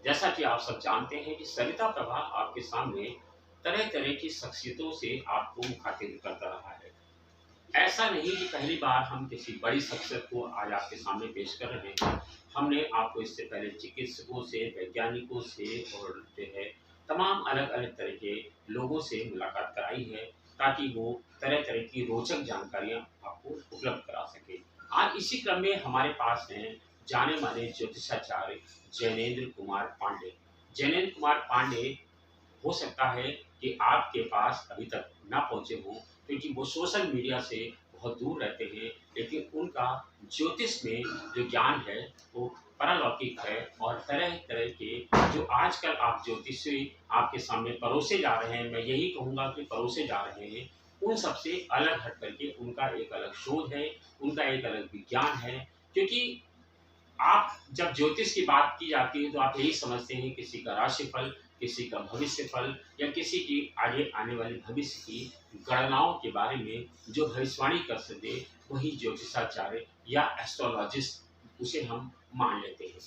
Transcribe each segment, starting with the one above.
जैसा कि आप सब जानते हैं कि सरिता प्रभा आपके सामने तरह-तरह की शख्सियतों से आपको मुखातिब करता रहा है। ऐसा नहीं कि पहली बार हम किसी बड़ी शख्सियत को आज आपके सामने पेश कर रहे हैं। हमने आपको इससे पहले चिकित्सकों से, वैज्ञानिकों से और जो है तमाम अलग-अलग तरह के लोगों से मुलाकात कराई है, ताकि वो तरह-तरह की रोचक जानकारियाँ आपको उपलब्ध करा सकें। आज इसी क्रम में हमारे पास हैं जाने-माने ज्योतिषाचार्य जैनेंद्र कुमार पांडे। जैनेंद्र कुमार पांडे हो सकता है कि आपके पास अभी तक ना पहुँचे हों, क्योंकि वो सोशल मीडिया से बहुत दूर रहते हैं, लेकिन उनका ज्योतिष में जो ज्ञान है, वो पारलौकिक है और तरह-तरह के जो आजकल आप ज्योतिषी आपके सामने परोसे जा रहे हैं, मैं यही कहूँगा कि परोसे जा रहे हैं, उन सब से अलग हट कर के उनका एक अलग शोध है, उनका एक अलग विज्ञान है। क्योंकि आप जब ज्योतिष की बात की जाती है तो आप यही समझते हैं किसी का राशिफल, किसी का भविष्य फल या किसी की आगे आने वाली भविष्य की गणनाओं के बारे में जो भविष्यवाणी कर सके, वही ज्योतिषाचार्य या एस्ट्रोलॉजिस्ट उसे हम मान लेते हैं।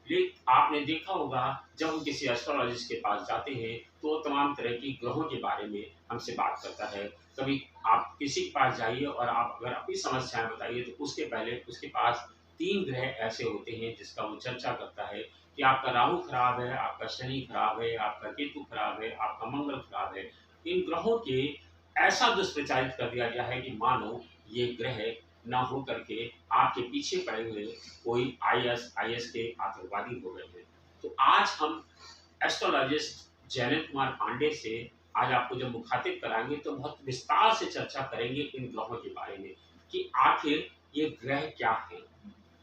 लेकिन आपने देखा होगा जब हम किसी एस्ट्रोलॉजिस्ट के पास जाते हैं तो वो तमाम तरह की ग्रहों के बारे में हमसे बात करता है। कभी आप किसी के पास जाइए और आप अगर अपनी समस्याएँ बताइए तो उसके पहले उसके पास 3 ग्रह ऐसे होते हैं जिसका वो चर्चा करता है कि आपका राहु खराब है, आपका शनि खराब है, आपका केतु खराब है, आपका मंगल खराब है। इन ग्रहों के ऐसा दुष्प्रचारित कर दिया गया है कि मानो ये ग्रह ना हो करके आपके पीछे पड़े हुए कोई आईएस के आतंकवादी हो गए हैं। तो आज हम एस्ट्रोलॉजिस्ट जैनेंद्र कुमार पांडे से आज आपको जब मुखातिब कराएँगे तो बहुत विस्तार से चर्चा करेंगे इन ग्रहों के बारे में कि आखिर ये ग्रह क्या हैं?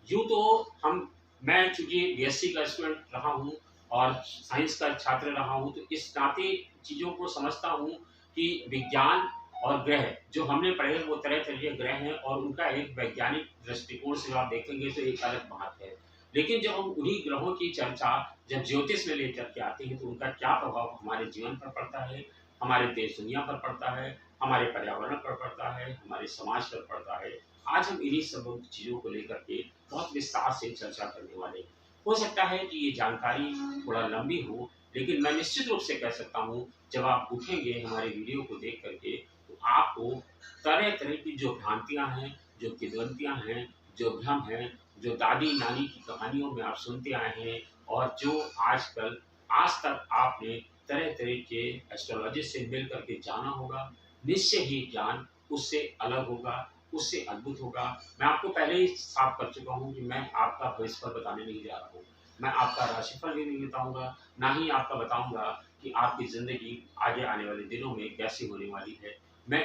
यूँ तो हम मैं चूँकि बीएससी का स्टूडेंट रहा हूँ और साइंस का छात्र रहा हूँ, तो इस नाते चीज़ों को समझता हूँ कि विज्ञान और ग्रह जो हमने पढ़े वो तरह-तरह के ग्रह हैं और उनका एक वैज्ञानिक दृष्टिकोण से आप देखेंगे तो एक अलग बात है। लेकिन जब हम उन्हीं ग्रहों की चर्चा जब ज्योतिष में लेकर के आते हैं, तो उनका क्या प्रभाव हमारे जीवन पर पड़ता है, हमारे देश-दुनिया पर पड़ता है, हमारे पर्यावरण पर पड़ता है, हमारे समाज पर पड़ता है। आज हम इन्हीं सब चीज़ों को लेकर के बहुत विस्तार से चर्चा करने वाले हैं। हो सकता है कि ये जानकारी थोड़ा लंबी हो, लेकिन मैं निश्चित रूप से कह सकता हूँ, जब आप उठेंगे हमारे वीडियो को देख कर के, तो आपको तरह-तरह की जो भ्रांतियाँ हैं, जो किंवदंतियाँ हैं, जो भ्रम हैं, जो दादी-नानी की कहानियों में आप सुनते आए हैं और जो आजकल आज तक आपने तरह-तरह के एस्ट्रोलॉजिस्ट से मिल कर के जाना होगा, निश्चय ही ज्ञान उससे अलग होगा, उससे अद्भुत होगा। मैं आपको पहले ही साफ कर चुका हूँ कि मैं आपका भविष्यफल बताने नहीं जा रहा हूँ। मैं आपका राशिफल भी नहीं बताऊँगा, ना ही आपका बताऊँगा कि आपकी ज़िंदगी आगे आने वाले दिनों में कैसी होने वाली है। मैं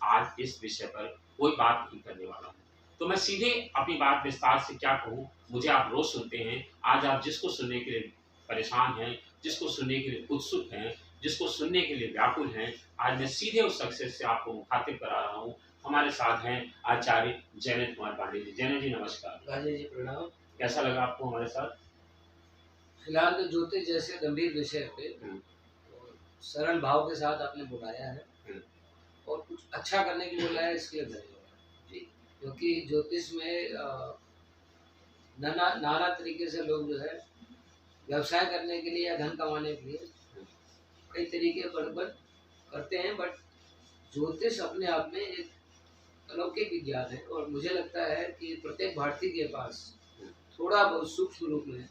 आज इस विषय पर कोई बात नहीं करने वाला हूँ। तो मैं सीधे अपनी बात विस्तार से क्या कहूँ, मुझे आप रोज़ सुनते हैं, आज आप जिसको सुनने के लिए परेशान हैं, जिसको सुनने के लिए उत्सुक हैं, जिसको सुनने के लिए व्याकुल हैं, आज मैं सीधे उस शख्सियत से आपको मुखातिब करा रहा हूँ। हमारे साथ हैं आचार्य जैनेंद्र कुमार पांडे जी। जैनेंद्र जी नमस्कार। राजेश जी प्रणाम। कैसा लगा आपको हमारे साथ? फिलहाल तो ज्योतिष जैसे गंभीर विषय पे और सरल भाव के साथ आपने बुलाया है और कुछ अच्छा करने के लिए बुलाया है, इसके लिए धन्यवाद जी। क्योंकि ज्योतिष में नाना नाना तरीके से लोग जो है व्यवसाय करने के लिए या धन कमाने के लिए कई तरीके बड़ करते हैं, बट ज्योतिष अपने आप में एक अलौकिक विज्ञान है और मुझे लगता है कि प्रत्येक भारतीय के पास थोड़ा बहुत सूक्ष्म रूप में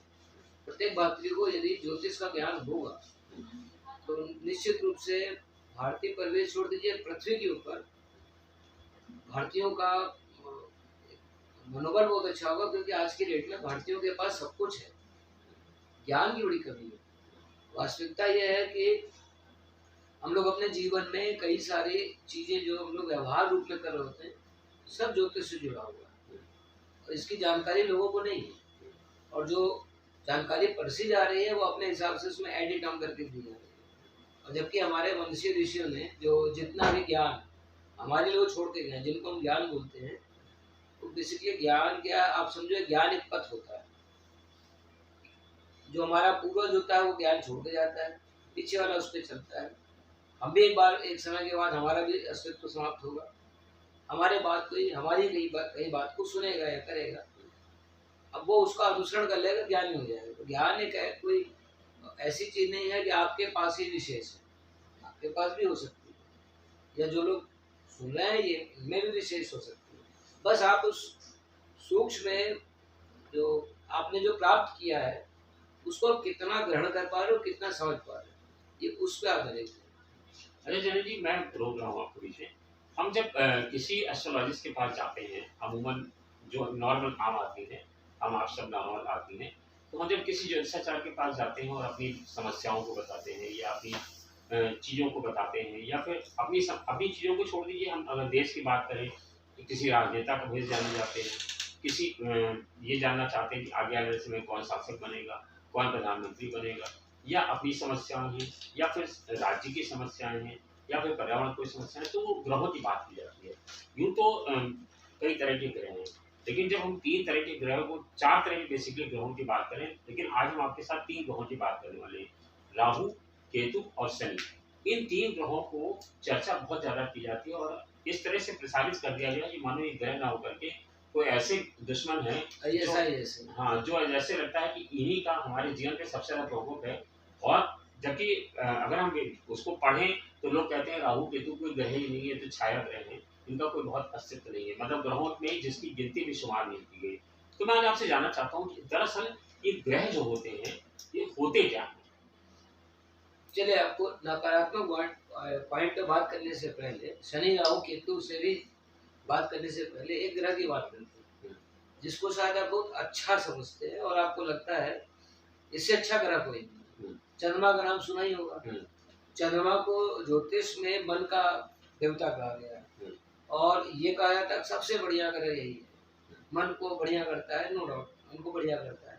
प्रत्येक भारतीय को यदि ज्योतिष का ज्ञान होगा तो निश्चित रूप से भारतीय परिवेश छोड़ दीजिए, पृथ्वी के ऊपर भारतीयों का मनोबल बहुत अच्छा होगा। क्योंकि आज की डेट में भारतीयों के पास सब कुछ है, ज्ञान की बड़ी कमी है। वास्तविकता यह है कि हम लोग अपने जीवन में कई सारी चीज़ें जो हम लोग व्यवहार रूप में कर रहे होते हैं, सब ज्योतिष से जुड़ा हुआ है और इसकी जानकारी लोगों को नहीं है। और जो जानकारी परसी जा रही है वो अपने हिसाब से उसमें एडिट ऑन करके दी जा रही है। और जबकि हमारे मनुष्य ऋषियों ने जो जितना भी ज्ञान हमारे लिए छोड़ के गए, जिनको हम ज्ञान बोलते हैं, तो बेसिकली ज्ञान क्या आप समझो, ज्ञान एक पथ होता है। जो हमारा पूर्वज होता है वो ज्ञान छोड़ के जाता है, पीछे वाला उस पर चलता है। हम भी एक समय के बाद हमारा भी अस्तित्व समाप्त होगा, हमारे बात कोई हमारी कई बात को सुनेगा या करेगा, अब वो उसका अनुसरण कर लेगा, ज्ञानी हो जाएगा। तो ज्ञान एक है कोई ऐसी चीज नहीं है कि आपके पास ही विशेष है, आपके पास भी हो सकती है, या जो लोग सुन रहे हैं ये इनमें भी विशेष हो सकती है। बस आप उस सूक्ष्म में जो आपने जो प्राप्त किया है उसको आप कितना ग्रहण कर पा रहे हो, कितना समझ पा रहे हो, ये उस पर आधारित है। अरे जनरल जी, मैं रोक रहा हूँ आपको बीच में। हम जब किसी एस्ट्रोलॉजिस्ट के पास जाते हैं, अमूमन जो नॉर्मल आम आदमी है, हम आप सब नॉर्मल आदमी हैं, तो हम जब किसी ज्योतिषाचार्य के पास जाते हैं और अपनी समस्याओं को बताते हैं या अपनी चीज़ों को बताते हैं, या फिर अपनी चीज़ों को छोड़ दीजिए, हम अगर देश की बात करें तो किसी राजनेता का भविष्य जानना चाहते हैं, किसी ये जानना चाहते हैं कि आगे आने वाले समय में कौन शासक बनेगा, कौन प्रधानमंत्री बनेगा, या अपनी समस्याएं हैं, या फिर राज्य की समस्याएं हैं, या फिर पर्यावरण कोई समस्या है, तो वो ग्रहों की बात की जाती है। यूँ तो कई तरह के ग्रह हैं, लेकिन जब हम 3 तरह के ग्रहों को 4 तरह के बेसिकली ग्रहों की बात करें, लेकिन आज हम आपके साथ 3 ग्रहों की बात करने वाले हैं, राहु, केतु और शनि। इन 3 ग्रहों को चर्चा बहुत ज़्यादा की जाती है और इस तरह से प्रसारित कर दिया गया है कि मानो ये ग्रह ना होकर के कोई ऐसे दुश्मन है जो, हाँ, जो ऐसे लगता है कि इन्हीं का हमारे जीवन पे सबसे ज़्यादा प्रकोप है। और जबकि अगर हम उसको पढ़ें तो लोग कहते हैं राहु केतु कोई ग्रह ही नहीं है, तो छाया ग्रह है, इनका कोई बहुत अस्तित्व नहीं है, मतलब ग्रहों में जिसकी गिनती भी शुमार नहीं की गई। तो मैं आज आपसे जानना चाहता हूँ कि दरअसल ये ग्रह जो होते हैं ये होते क्या हैं? चलिए, आपको नकारात्मक पॉइंट पे बात करने से पहले शनि राहु केतु से भी बात करने से पहले एक ग्रह की बात करते हैं जिसको शायद आप बहुत अच्छा समझते हैं और आपको लगता है इससे अच्छा ग्रह कोई नहीं। चंद्रमा का नाम सुना ही होगा। चंद्रमा को ज्योतिष में मन का देवता कहा गया है और ये कहा जाता है सबसे बढ़िया ग्रह यही है, मन को बढ़िया करता है, नो डाउट मन को बढ़िया करता है।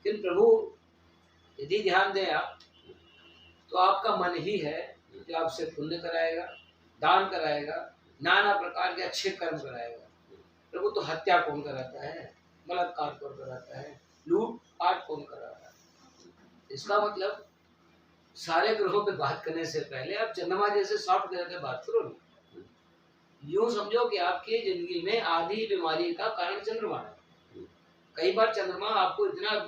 लेकिन प्रभु यदि ध्यान दें आप तो आपका मन ही है जो आपसे पुण्य कराएगा, दान कराएगा, नाना प्रकार के अच्छे कर्म कराएगा। प्रभु तो हत्या कौन कराता है, बलात्कार कौन कराता है, लूट पाट कौन कराता है। इसका मतलब सारे ग्रहों पे बात करने से पहले आप चंद्रमा जैसे सॉफ्ट ग्रह पे बात करो ना। यूं समझो कि आपकी जिंदगी में आधी बीमारी का कारण चंद्रमा है। कई बार चंद्रमा आपको इतना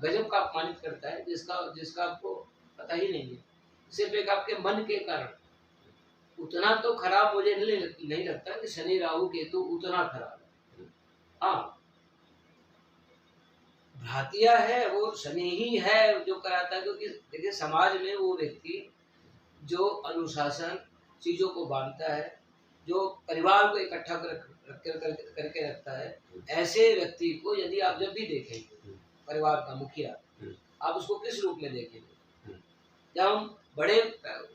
गजब का अपमानित करता है जिसका आपको पता ही नहीं है। सिर्फ एक आपके मन के कारण। उतना तो खराब मुझे नहीं लगता कि शनि राहु केतु उतना खराब है। हाँ, भ्रातिया है वो शनि ही है जो कराता है, क्योंकि देखिए समाज में वो व्यक्ति जो अनुशासन चीजों को बांधता है, जो परिवार को इकट्ठा करके रखता है, ऐसे व्यक्ति को यदि आप जब भी देखेंगे परिवार का मुखिया, आप उसको किस रूप में देखेंगे? जब हम बड़े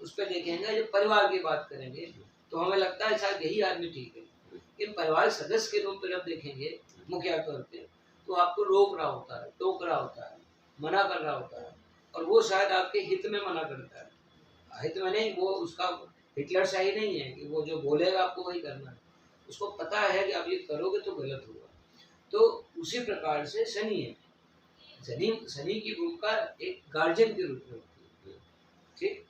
उस पर देखेंगे, जब परिवार की बात करेंगे तो हमें लगता है शायद यही आदमी ठीक है। लेकिन परिवार सदस्य के रूप में जब देखेंगे मुखिया तौर पे, तो आपको रोक रहा होता है, टोक रहा होता है, मना कर रहा होता है, और वो शायद आपके हित में मना करता है। हित में नहीं, वो उसका हिटलर शाही नहीं है कि वो जो बोलेगा आपको वही करना है। उसको पता है कि आप ये करोगे तो गलत होगा। तो उसी प्रकार से शनि है। शनि की भूमिका एक गार्जियन के रूप में होती है, ठीक।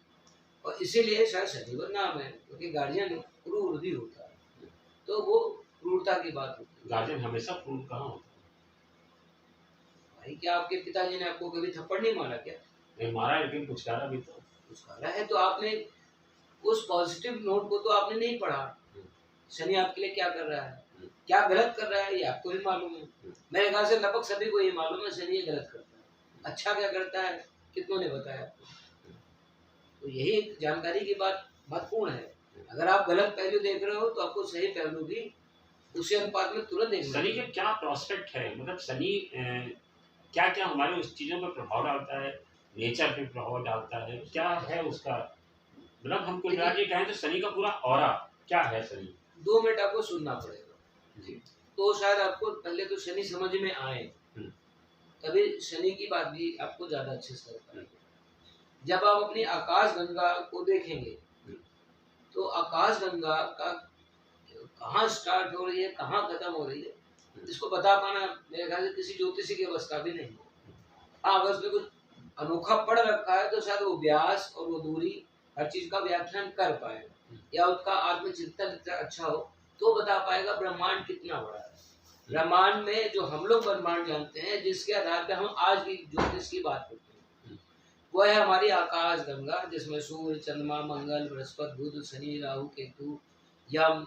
और इसीलिए शायद शनिवर नाम है, क्योंकि गार्जियन क्रूर भी होता है, तो वो क्रूरता की बात होती है। गार्जियन हमेशा क्रूर कहाँ होता है? भाई, क्या आपके पिताजी ने आपको कभी थप्पड़ नहीं मारा क्या? नहीं मारा, लेकिन पुचकारा भी तो। पुचकारा है तो आपने उस पॉजिटिव नोट को तो आपने नहीं पढ़ा। शनि आपके लिए क्या कर रहा है, क्या गलत कर रहा है, ये आपको भी मालूम है। मेरे ख्याल से लगभग सभी को ये मालूम है शनि ये गलत करता है। अच्छा क्या करता है कितनों ने बताया आपको? तो यही जानकारी की बात महत्वपूर्ण है। अगर आप गलत पहलू देख रहे हो तो आपको सही पहलू भी उसी अनुपात में तुरंत देखना। शनि का क्या प्रोस्पेक्ट है, मतलब शनि क्या क्या हमारे उस चीज़ों पर प्रभाव डालता है, नेचर पे प्रभाव डालता है, क्या है उसका, मतलब हम कुल मिला के कहें तो शनि का पूरा ऑरा क्या है? शनि 2 मिनट आपको सुनना पड़ेगा जी, तो शायद आपको पहले तो शनि समझ में आए, तभी शनि की बात भी आपको ज्यादा अच्छे से लग पाएगी। जब आप अपनी आकाश गंगा को देखेंगे तो आकाश गंगा का कहाँ स्टार्ट हो रही है, कहाँ खत्म हो रही है, इसको बता पाना मेरे ख्याल से किसी ज्योतिषी के बस का भी नहीं। हाँ, अगर उसमें कुछ अनोखा पढ़ रखा है तो शायद वो व्यास और वो दूरी हर चीज का व्याख्यान कर पाएगा, या उसका आत्मचिंतन अच्छा हो तो बता पाएगा ब्रह्मांड कितना बड़ा है। ब्रह्मांड में जो हम लोग ब्रह्मांड जानते हैं, जिसके आधार पर हम आज की ज्योतिष की बात करते हैं, वह है हमारी आकाश गंगा, जिसमें सूर्य, चंद्रमा, मंगल, बृहस्पति, बुध, शनि, राहु, केतु, यम,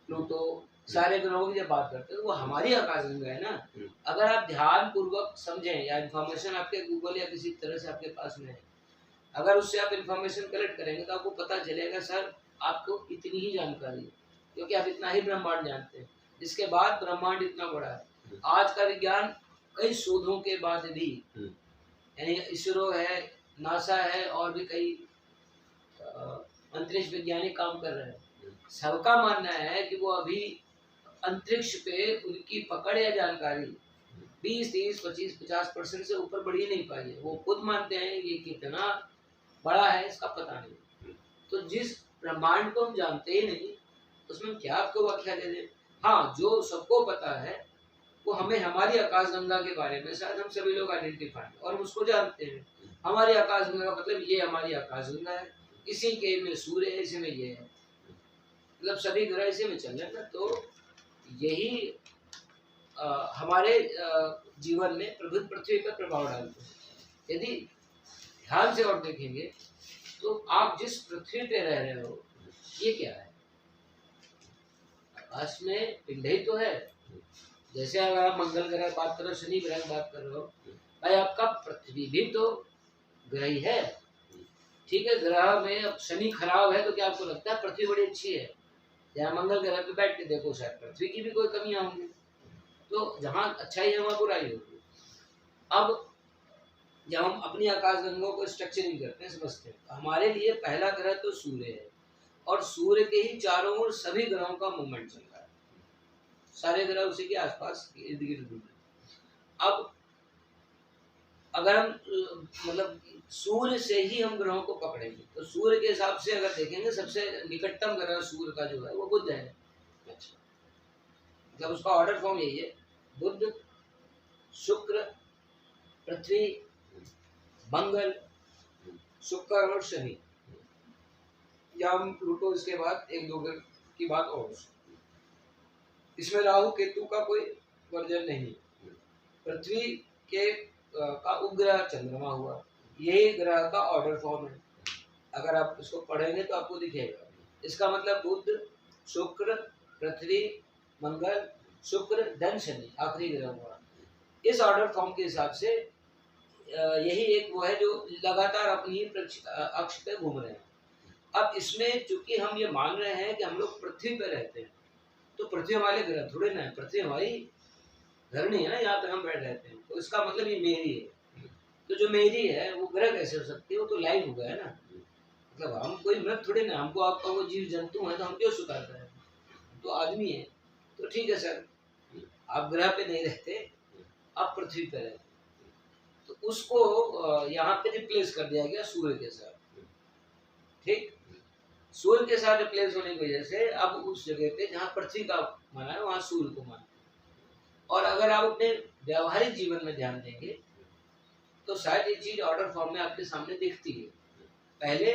प्लूटो, सारे ग्रहों की जब बात करते हैं वो हमारी आकाश गंगा है ना। अगर आप ध्यान पूर्वक समझें या इन्फॉर्मेशन आपके गूगल या किसी तरह से आपके पास में है, अगर उससे आप इन्फॉर्मेशन कलेक्ट करेंगे तो आपको पता चलेगा सर आपको इतनी ही जानकारी है, क्योंकि आप इतना ही ब्रह्मांड जानते हैं। इसके बाद ब्रह्मांड इतना बड़ा है। आज का विज्ञान कई शोधों के बाद भी, यानी इसरो है, नासा है, और भी कई अंतरिक्ष वैज्ञानिक काम कर रहे हैं, सबका मानना है कि वो अभी अंतरिक्ष पे उनकी पकड़ या जानकारी 20, 30, 25, 50% से ऊपर बढ़ ही नहीं पाई है। वो खुद मानते हैं ये कितना बड़ा है इसका पता नहीं। तो जिस ब्रह्मांड को हम जानते ही नहीं उसमें क्या आपको व्याख्या दे दे। हाँ, जो सबको पता है वो हमें हमारी आकाश गंगा के बारे में शायद हम सभी लोग आइडेंटिफाई और हम उसको जानते हैं। हमारी आकाश गंगा का मतलब ये हमारी आकाश गंगा है, इसी के में सूर्य है, इसी में ये है, मतलब सभी ग्रह इसी में चल रहे हैं ना। तो यही हमारे जीवन में पृथ्वी पर प्रभाव डालते हैं। यदि ध्यान से और देखेंगे तो आप जिस पृथ्वी पे रह रहे हो ये क्या है? आकाश में पिंड ही तो है। जैसे अगर आप मंगल ग्रह बात करो, शनि ग्रह बात कर रहे हो, भाई आपका पृथ्वी भी तो ग्रह ही है। ठीक है, ग्रह में अब शनि खराब है तो क्या आपको लगता है पृथ्वी बड़ी अच्छी है? या मंगल ग्रह पे बैठ के देखो शायद पृथ्वी की भी कोई कमियां होंगी। तो जहाँ अच्छाई है वहाँ बुराई होगी। अब जब हम अपनी आकाश गंगों को स्ट्रक्चरिंग करते हैं, समझते हैं, तो हमारे लिए पहला ग्रह तो सूर्य है, और सूर्य के ही चारों ओर सभी ग्रहों का मूवमेंट चल रहा है। सारे ग्रह उसी के आसपास इर्द गिर्द घूम रहे हैं। अब अगर हम मतलब सूर्य से ही हम ग्रहों को पकड़ेंगे तो सूर्य के हिसाब से अगर देखेंगे सबसे निकटतम ग्रह सूर्य का जो है वो बुध है। अच्छा, मतलब उसका ऑर्डर फॉर्म यही है, बुध, शुक्र, पृथ्वी, मंगल, शुक्र और शनि, या हम प्लूटो इसके बाद एक दो ग्रह की बात और। इसमें राहु केतु का कोई वर्जन नहीं। पृथ्वी के का उपग्रह चंद्रमा हुआ, यही ग्रह का ऑर्डर फॉर्म है। अगर आप इसको पढ़ेंगे तो आपको दिखेगा। इसका मतलब बुध, शुक्र, पृथ्वी, मंगल, शुक्र, धन, शनि आखिरी ग्रह हुआ। इस ऑर्डर फॉर्म के हिसाब से यही एक वो है जो लगातार अपनी अक्ष पे घूम रहे हैं। अब इसमें चूंकि हम ये मान रहे हैं कि हम लोग पृथ्वी पे रहते हैं, तो पृथ्वी हमारे ग्रह थोड़े ना है, पृथ्वी हमारी घर नहीं है ना, यहाँ पे हम बैठ रहते हैं। तो इसका मतलब ये मेरी है। तो जो मेरी है वो ग्रह कैसे हो सकती है? वो तो लाइव हो गया है ना। मतलब हम कोई मृत थोड़े ना, हमको आपका वो जीव जंतु है तो हम क्यों सुधारते हैं? तो आदमी है। तो ठीक है सर, आप ग्रह पे नहीं रहते, आप पृथ्वी पे रहते, तो उसको यहाँ पे रिप्लेस कर दिया गया सूर्य के साथ। ठीक, सूर्य के साथ रिप्लेस होने की वजह से अब उस जगह पे जहाँ पृथ्वी का माना है वहाँ सूर्य को माना। और अगर आप अपने व्यावहारिक जीवन में ध्यान देंगे तो शायद ये चीज ऑर्डर फॉर्म में आपके सामने दिखती है। पहले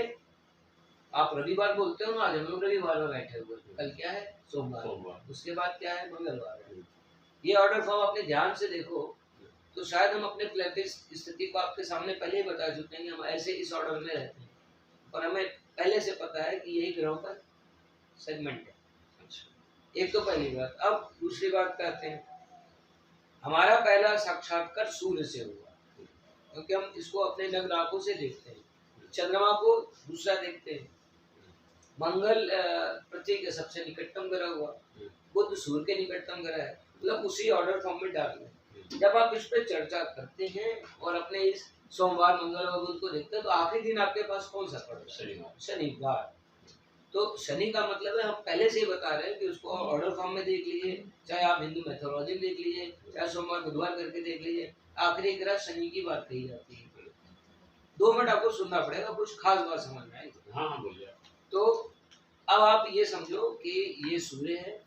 आप रविवार बोलते हो ना, आज हम लोग रविवार में बैठे हुए, कल क्या है? सोमवार, उसके बाद क्या है? मंगलवार है। ये ऑर्डर फॉर्म अपने ध्यान से देखो तो शायद हम अपने प्लेनेटरी स्थिति को आपके सामने पहले ही बता चुके हैं कि हम ऐसे इस ऑर्डर में रहते हैं, और हमें पहले से पता है कि यही ग्रहों का सेगमेंट है। अच्छा, एक तो पहली बात। अब दूसरी बात कहते हैं, हमारा पहला साक्षात्कार सूर्य से हुआ, क्योंकि हम इसको अपने नग्न आंखों से देखते हैं। चंद्रमा को दूसरा देखते हैं, मंगल पृथ्वी के सबसे निकटतम ग्रह हुआ, बुध सूर्य के निकटतम ग्रह है, मतलब उसी ऑर्डर फॉर्म में डाल रहे हैं। जब आप इस पर चर्चा करते हैं और अपने इस सोमवार, मंगल और बुध को देखते हैं तो आखिरी दिन आपके पास कौन सा पड़ता है? शनिवार। तो शनि का मतलब है, हम पहले से ही बता रहे हैं कि उसको ऑर्डर फॉर्म में देख लीजिए, चाहे आप हिंदू मैथोलॉजी में देख लीजिए, चाहे सोमवार बुधवार करके देख लीजिए, आखिरी ग्रह शनि की बात कही जाती है। 2 मिनट आपको सुनना पड़ेगा, कुछ खास बात समझ में आएगी। हाँ बोलिए। तो अब आप ये समझो कि ये सूर्य है,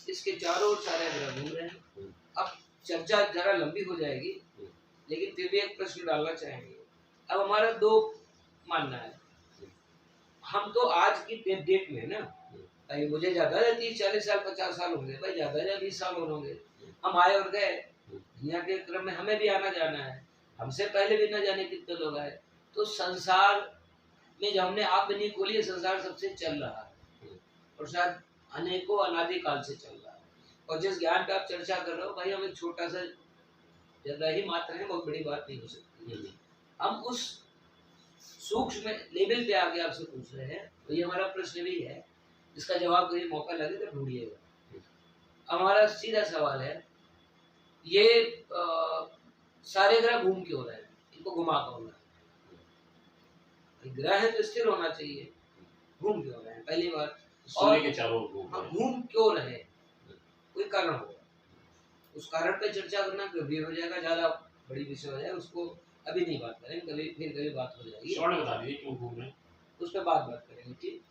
इसके चारों ओर सारे ग्रह घूम रहे हैं। अब चर्चा जरा लंबी हो जाएगी, लेकिन फिर भी एक प्रश्न डालना चाहेंगे। अब हमारा 2 मानना है। हम तो आज की डेट में ना, भाई मुझे ज्यादा 30-40 साल 50 साल होंगे, भाई ज्यादा 20 साल और होंगे, हम आए और गए, दुनिया के क्रम में हमें भी आना जाना है। हमसे पहले भी न जाने कितने लोग आए। तो संसार में जब हमने आँख नहीं खोली, संसार सबसे चल रहा है और शायद अनेकों अनादि काल से चल रहा है। और जिस ज्ञान पे आप चर्चा कर रहे हो भाई, हम एक छोटा सा ज्यादा ही मात्र है, बहुत बड़ी बात नहीं हो सकती। हम उस सूक्ष्म लेवल पे आके आपसे पूछ रहे हैं, तो ये हमारा प्रश्न भी है, इसका जवाब कहीं मौका लगे तो ढूंढिएगा। हमारा सीधा सवाल है, ये सारे ग्रह घूम क्यों रहे हैं, इनको घुमा कौन रहा है? ग्रह है तो स्थिर होना चाहिए, घूम क्यों रहे हैं पहली बात। सूर्य के चारों ओर घूम क्यों रहे, कोई कारण होगा, उस कारण पे चर्चा करना गंभीर हो जाएगा, ज्यादा बड़ी विषय हो जाएगा, उसको अभी नहीं बात करेंगे, कभी फिर कभी बात हो जाएगी। शॉर्ट बता दीजिए क्यों घूम रहे हैं, उस पर बात करेंगे। ठीक,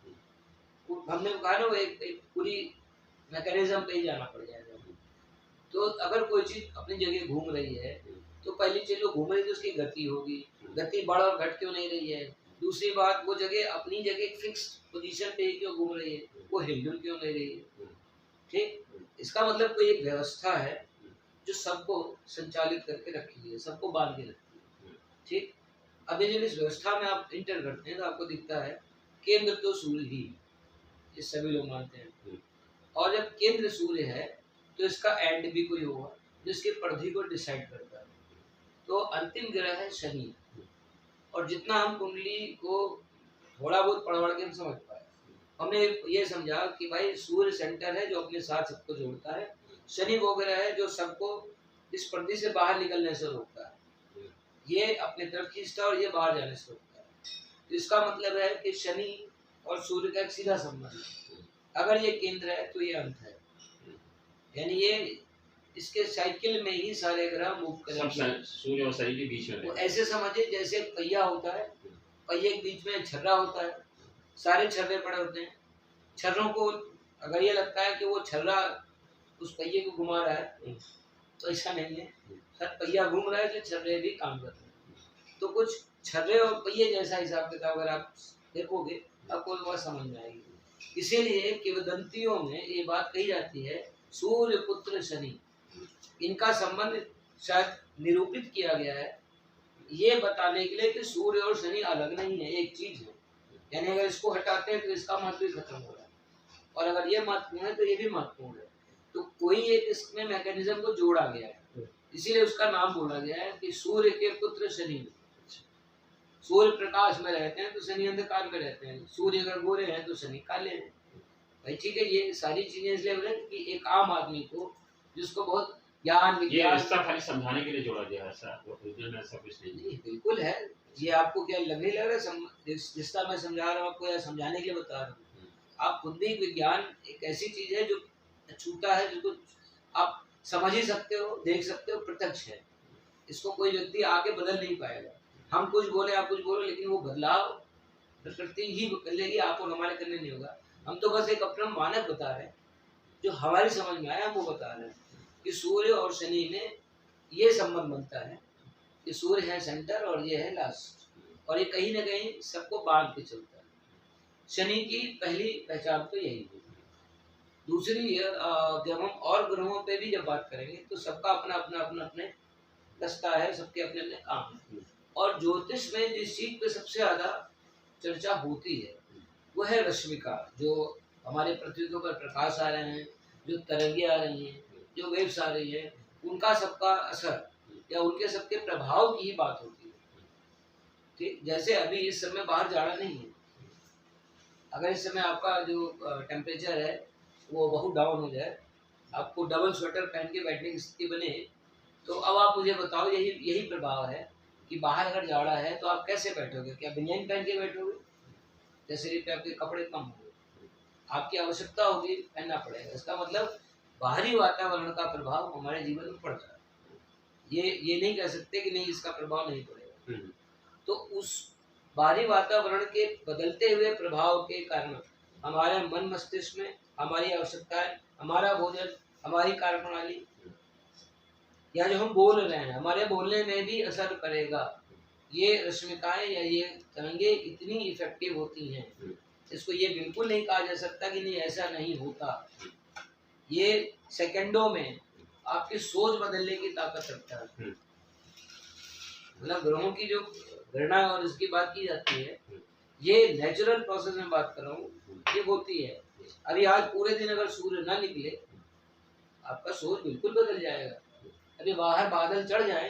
हमने कहा ना वो एक पूरी मैकेनिज्म पे ही जाना पड़ जाएगा। तो अगर कोई चीज अपनी जगह घूम रही है तो पहली चीज जो घूम रही है तो उसकी गति होगी, गति बढ़ और घट क्यों नहीं रही है। दूसरी बात, वो जगह अपनी जगह फिक्स पोजीशन पे क्यों घूम रही है, वो हिलडुल क्यों नहीं रही है। ठीक, इसका मतलब कोई एक व्यवस्था है जो सबको संचालित करके रखी है, सबको बांध के रखी है। ठीक, अभी जब इस व्यवस्था में आप इंटर करते हैं तो आपको दिखता है केंद्र तो सूर्य ही, ये सभी लोग मानते हैं। और जब केंद्र सूर्य है तो इसका एंड भी कोई होगा जो इसके परिधि को डिसाइड करता है। तो अंतिम ग्रह है शनि, और जितना हम कुंडली को थोड़ा बहुत पढ़ के हम समझ पाए, हमने ये समझा कि भाई सूर्य सेंटर है जो अपने साथ सबको जोड़ता है, शनि वो ग्रह है जो सबको इस परिधि से बाहर निकलने से रोकता है, ये अपने तरफ खींचता है और ये बाहर जाने से रोकता है। तो इसका मतलब है कि शनि और सूर्य का एक सीधा संबंध है, अगर ये केंद्र है तो ये अंत है, यानी ये इसके साइकिल में ही सारे ग्रह मूव करेंगे, सूर्य और शनि के बीच में। तो ऐसे समझिए जैसे पहिया होता है, पहिए के बीच में छर्रा होता है, सारे छर्रे पड़े होते हैं। छर्रों को अगर ये लगता है कि वो छर्रा उस पहिए को घुमा रहा है तो ऐसा नहीं है, सर पहिया घूम रहा है तो छर्रे भी काम कर रहे हैं। तो कुछ छर्रे और पहिए जैसा हिसाब किताब अगर आप देखोगे आपको बात समझ में आएगी। इसीलिए किंवदंतियों में ये बात कही जाती है, सूर्य पुत्र शनि, इनका संबंध शायद निरूपित किया गया है ये बताने के लिए कि सूर्य और शनि अलग नहीं है, एक चीज है। यानी अगर इसको हटाते हैं तो इसका महत्व खत्म हो रहा है, और अगर ये महत्वपूर्ण है तो ये भी महत्वपूर्ण है। तो कोई एक इसमें मैकेनिज्म को जोड़ा गया है, इसीलिए उसका नाम बोला गया है कि सूर्य के पुत्र शनि। सूर्य प्रकाश में रहते हैं तो शनि अंधकार में रहते हैं, सूर्य अगर गोरे हैं तो शनि काले हैं। भाई ठीक है, ये सारी चीजें इसलिए बोले कि एक आम आदमी को जिसको बहुत ज्ञान विज्ञान, ये रिश्ता खाली समझाने के लिए जोड़ा गया है, ऐसा कुछ नहीं। बिल्कुल है, ये आपको क्या लगने लग रहा है रिश्ता मैं समझा रहा हूँ आपको या समझाने के लिए बता रहा हूँ। आप खुद भी, विज्ञान एक ऐसी चीज है जो छूता है, जिसको आप समझ ही सकते हो, देख सकते हो, प्रत्यक्ष है, इसको कोई व्यक्ति आगे बदल नहीं पाएगा। हम कुछ बोले आप कुछ बोलो, लेकिन वो बदलाव प्रकृति ही कर लेगी, आपको हमारे करने नहीं होगा। हम तो बस एक अपना मानक बता रहे हैं, जो हमारी समझ में आया वो बता रहे हैं कि सूर्य और शनि में ये संबंध बनता है कि सूर्य है सेंटर और ये है लास्ट, और ये कहीं ना कहीं सबको बांध के चलता है। शनि की पहली पहचान तो यही है। दूसरी, जब हम और ग्रहों पे भी जब बात करेंगे तो सबका अपना अपना अपना अपने दस्ता है, सबके अपने अपने काम है। और ज्योतिष में जिस चीज पे सबसे ज्यादा चर्चा होती है वो है रश्मिका, जो हमारे पृथ्वी के ऊपर प्रकाश आ रहे हैं, जो तरंगे आ रही हैं, जो वेव्स आ रही है, उनका सबका असर या उनके सबके प्रभाव की ही बात होती है। ठीक, जैसे अभी इस समय बाहर जाड़ा नहीं है, अगर इस समय आपका जो टेम्परेचर है वो बहुत डाउन हो जाए, आपको डबल स्वेटर पहन के बैठने की स्थिति बने, तो अब आप मुझे बताओ, यही प्रभाव है कि बाहर अगर जाड़ा है तो आप कैसे बैठोगे? क्या बनियान पहन के बैठोगे? या शरीर पे आपके कपड़े कम होंगे, आपकी आवश्यकता होगी, पहनना पड़ेगा। इसका मतलब बाहरी वातावरण का प्रभाव हमारे जीवन में पड़ता है, ये नहीं कह सकते कि नहीं इसका प्रभाव नहीं पड़ेगा। तो उस बाहरी वातावरण के बदलते हुए प्रभाव के कारण हमारे मन मस्तिष्क में हमारी आवश्यकताएं, हमारा भोजन, हमारी कार्यप्रणाली, या जो हम बोल रहे हैं हमारे बोलने में भी असर करेगा। ये रश्मिकाएं या ये तरंगे इतनी इफेक्टिव होती हैं, इसको ये बिल्कुल नहीं कहा जा सकता कि नहीं ऐसा नहीं होता। ये सेकंडों में आपकी सोच बदलने की ताकत रखता है। मतलब ग्रहों की जो गणना और इसकी बात की जाती है, ये नेचुरल प्रोसेस में बात कर रहा हूँ, ये होती है। अभी आज पूरे दिन अगर सूर्य ना निकले, आपका सोच बिल्कुल बदल जाएगा। अभी बाहर बादल चढ़ जाए,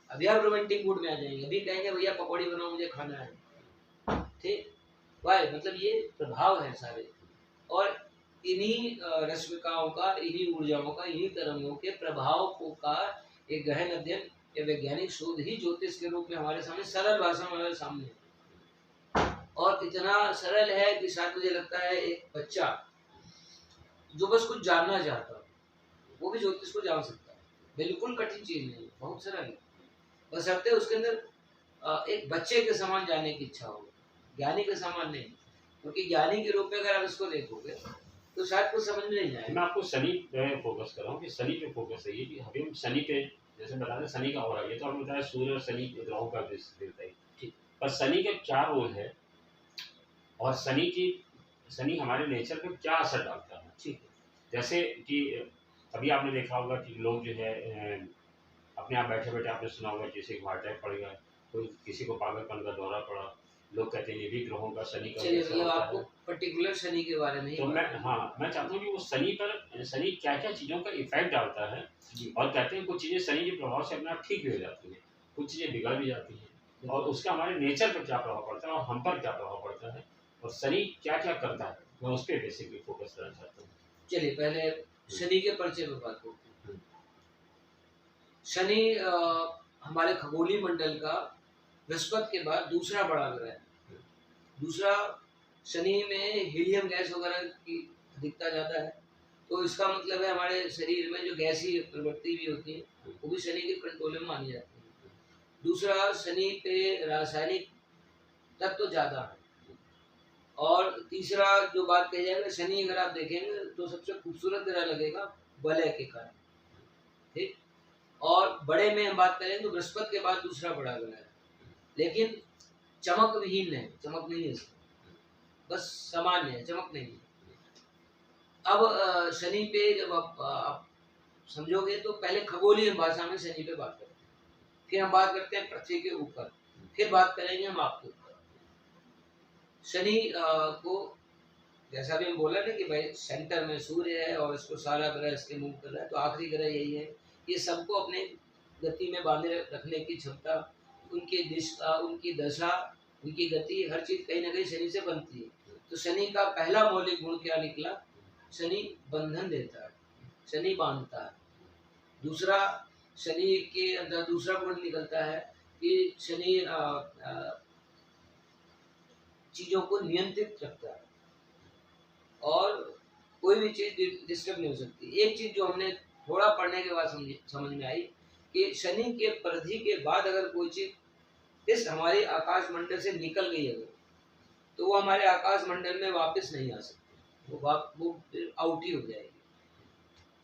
अभी आप रोमांटिक मूड में आ जाएंगे, अभी कहेंगे भैया पकौड़ी बनाओ मुझे खाना है, ठीक। वाह, मतलब ये प्रभाव है सारे। और इन्हीं रश्मिकाओं का, इन्हीं ऊर्जाओं का, इन्हीं तरंगों के प्रभाव को का एक गहन अध्ययन या वैज्ञानिक शोध ही ज्योतिष के रूप में हमारे सामने सरल भाषा में हमारे सामने है। और इतना सरल है कि शायद मुझे लगता है एक बच्चा जो बस कुछ जानना चाहता है वो भी ज्योतिष को जान सकता है। बिल्कुल कठिन चीज नहीं है, बहुत सरल है। बशर्ते उसके अंदर एक बच्चे के समान जानने की इच्छा हो, ज्ञानी के समान नहीं। क्योंकि ज्ञानी के रूप में अगर आप इसको देखोगे तो शायद कुछ समझ में नहीं आएगा। मैं आपको शनि पे फोकस कर रहा हूँ कि शनि पे फोकस है, ये कि अभी हम शनि पे जैसे बता रहे शनि का हो रहा है, ये तो आपने बताया सूर्य और शनि ग्रहों का देता है, ठीक। पर शनि के क्या रोल है और शनि हमारे नेचर पे क्या असर डालता है। ठीक है। जैसे कि अभी आपने देखा होगा कि लोग जो है अपने आप बैठे बैठे आपने सुना होगा जैसे हार्ट अटैक पड़ गया, कोई किसी को पागलपन का दौरा पड़ा, लोग कहते हैं ये भी ग्रहों का शनि का चलिए, असर मतलब होता आपको है। पर्टिकुलर शनि के बारे में ही तो बात मैं करनी हाँ मैं चाहता हूँ कि वो शनि क्या क्या चीज़ों का इफेक्ट डालता है। जी। और कहते हैं कुछ चीज़ें शनि के प्रभाव से अपने आप ठीक भी हो जाती हैं, कुछ चीज़ें बिगड़ भी जाती हैं, और उसका हमारे नेचर पर क्या प्रभाव पड़ता है और हम पर क्या प्रभाव पड़ता है और शनि क्या क्या करता है, मैं उस पर बेसिकली फोकस करना चाहता हूँ। चलिए, पहले शनि के परिचय में बात करते हैं। शनि हमारे खगोलीय मंडल का बृहस्पति के बाद दूसरा बड़ा ग्रह है। दूसरा, शनि में हीलियम गैस वगैरह की अधिकता ज़्यादा है, तो इसका मतलब है हमारे शरीर में जो गैसीय प्रवृत्ति भी होती है वो भी शनि के कंट्रोल में मानी जाती है। दूसरा, शनि पे रासायनिक तत्व ज़्यादा है। और तीसरा जो बात कही जाएगा, शनि अगर आप देखेंगे तो सबसे खूबसूरत ग्रह लगेगा वलय के कारण, ठीक। और बड़े में हम बात करें तो बृहस्पति के बाद दूसरा बड़ा ग्रह है, लेकिन चमक विहीन है, चमक नहीं है इसमें, बस सामान्य है, चमक नहीं है। अब शनि पे जब आप समझोगे तो पहले खगोलीय भाषा में शनि पे बात करते हैं, फिर हम बात करते हैं पृथ्वी के ऊपर, फिर बात करेंगे हम आपके ऊपर। शनि को जैसा भी हम बोला ना कि भाई सेंटर में सूर्य है और इसको सारा ग्रह इसके मूव कर रहा है, तो आखिरी ग्रह यही है। ये सबको अपने गति में बांधे रखने की क्षमता, उनकी दिशा, उनकी दशा, उनकी गति, हर चीज कहीं ना कहीं शनि से बनती है। तो शनि का पहला मौलिक गुण क्या निकला? शनि बंधन देता है, शनि बांधता है। दूसरा, शनि के अंदर दूसरा गुण निकलता है कि शनि चीजों को नियंत्रित रखता है और कोई भी चीज डिस्टर्ब नहीं हो सकती। एक चीज जो हमने थोड़ा पढ़ने के बाद समझ में आई कि शनि के परिधि के बाद अगर कोई चीज इस हमारे आकाश मंडल से निकल गई अगर, तो वो हमारे आकाश मंडल में वापस नहीं आ सकती, वो आउट ही हो जाएगी।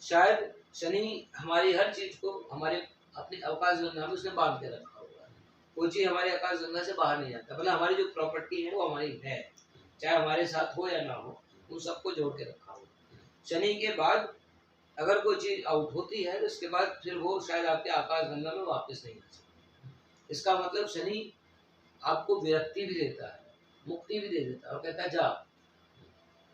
शायद शनि हमारी हर चीज को हमारे अपने आकाश गंगा में उसने बांध के रखा हुआ है, कोई चीज हमारे आकाश गंगा से बाहर नहीं जाता। मतलब हमारी जो प्रॉपर्टी है वो हमारी है, चाहे हमारे साथ हो या ना हो, उन सबको जोड़ के रखा हुआ। शनि के बाद अगर कोई चीज आउट होती है तो इसके बाद फिर वो शायद आपके आकाश गंगा में वापस नहीं आ सकती। इसका मतलब शनि आपको विरक्ति भी देता है, मुक्ति भी दे देता है और कहता है जा,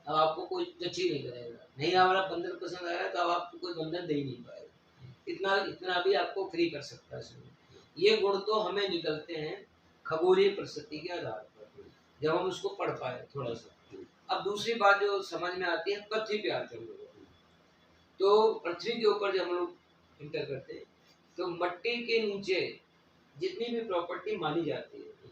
अब आपको कोई टच ही नहीं करेगा। नहीं हमारा बंधन पसंद आया तो अब आपको कोई बंधन दे ही नहीं पाएगा, इतना इतना भी आपको फ्री कर सकता है शनि। ये गुण तो हमें निकलते हैं खगोलीय परिस्थिति के आधार पर, जब हम उसको पढ़ पाए थोड़ा सा। अब दूसरी बात जो समझ में आती है, पृथ्वी पे आते हैं लोग। तो पृथ्वी के ऊपर जब हम लोग इंटर करते हैं तो मट्टी के नीचे जितनी भी प्रॉपर्टी मानी जाती है,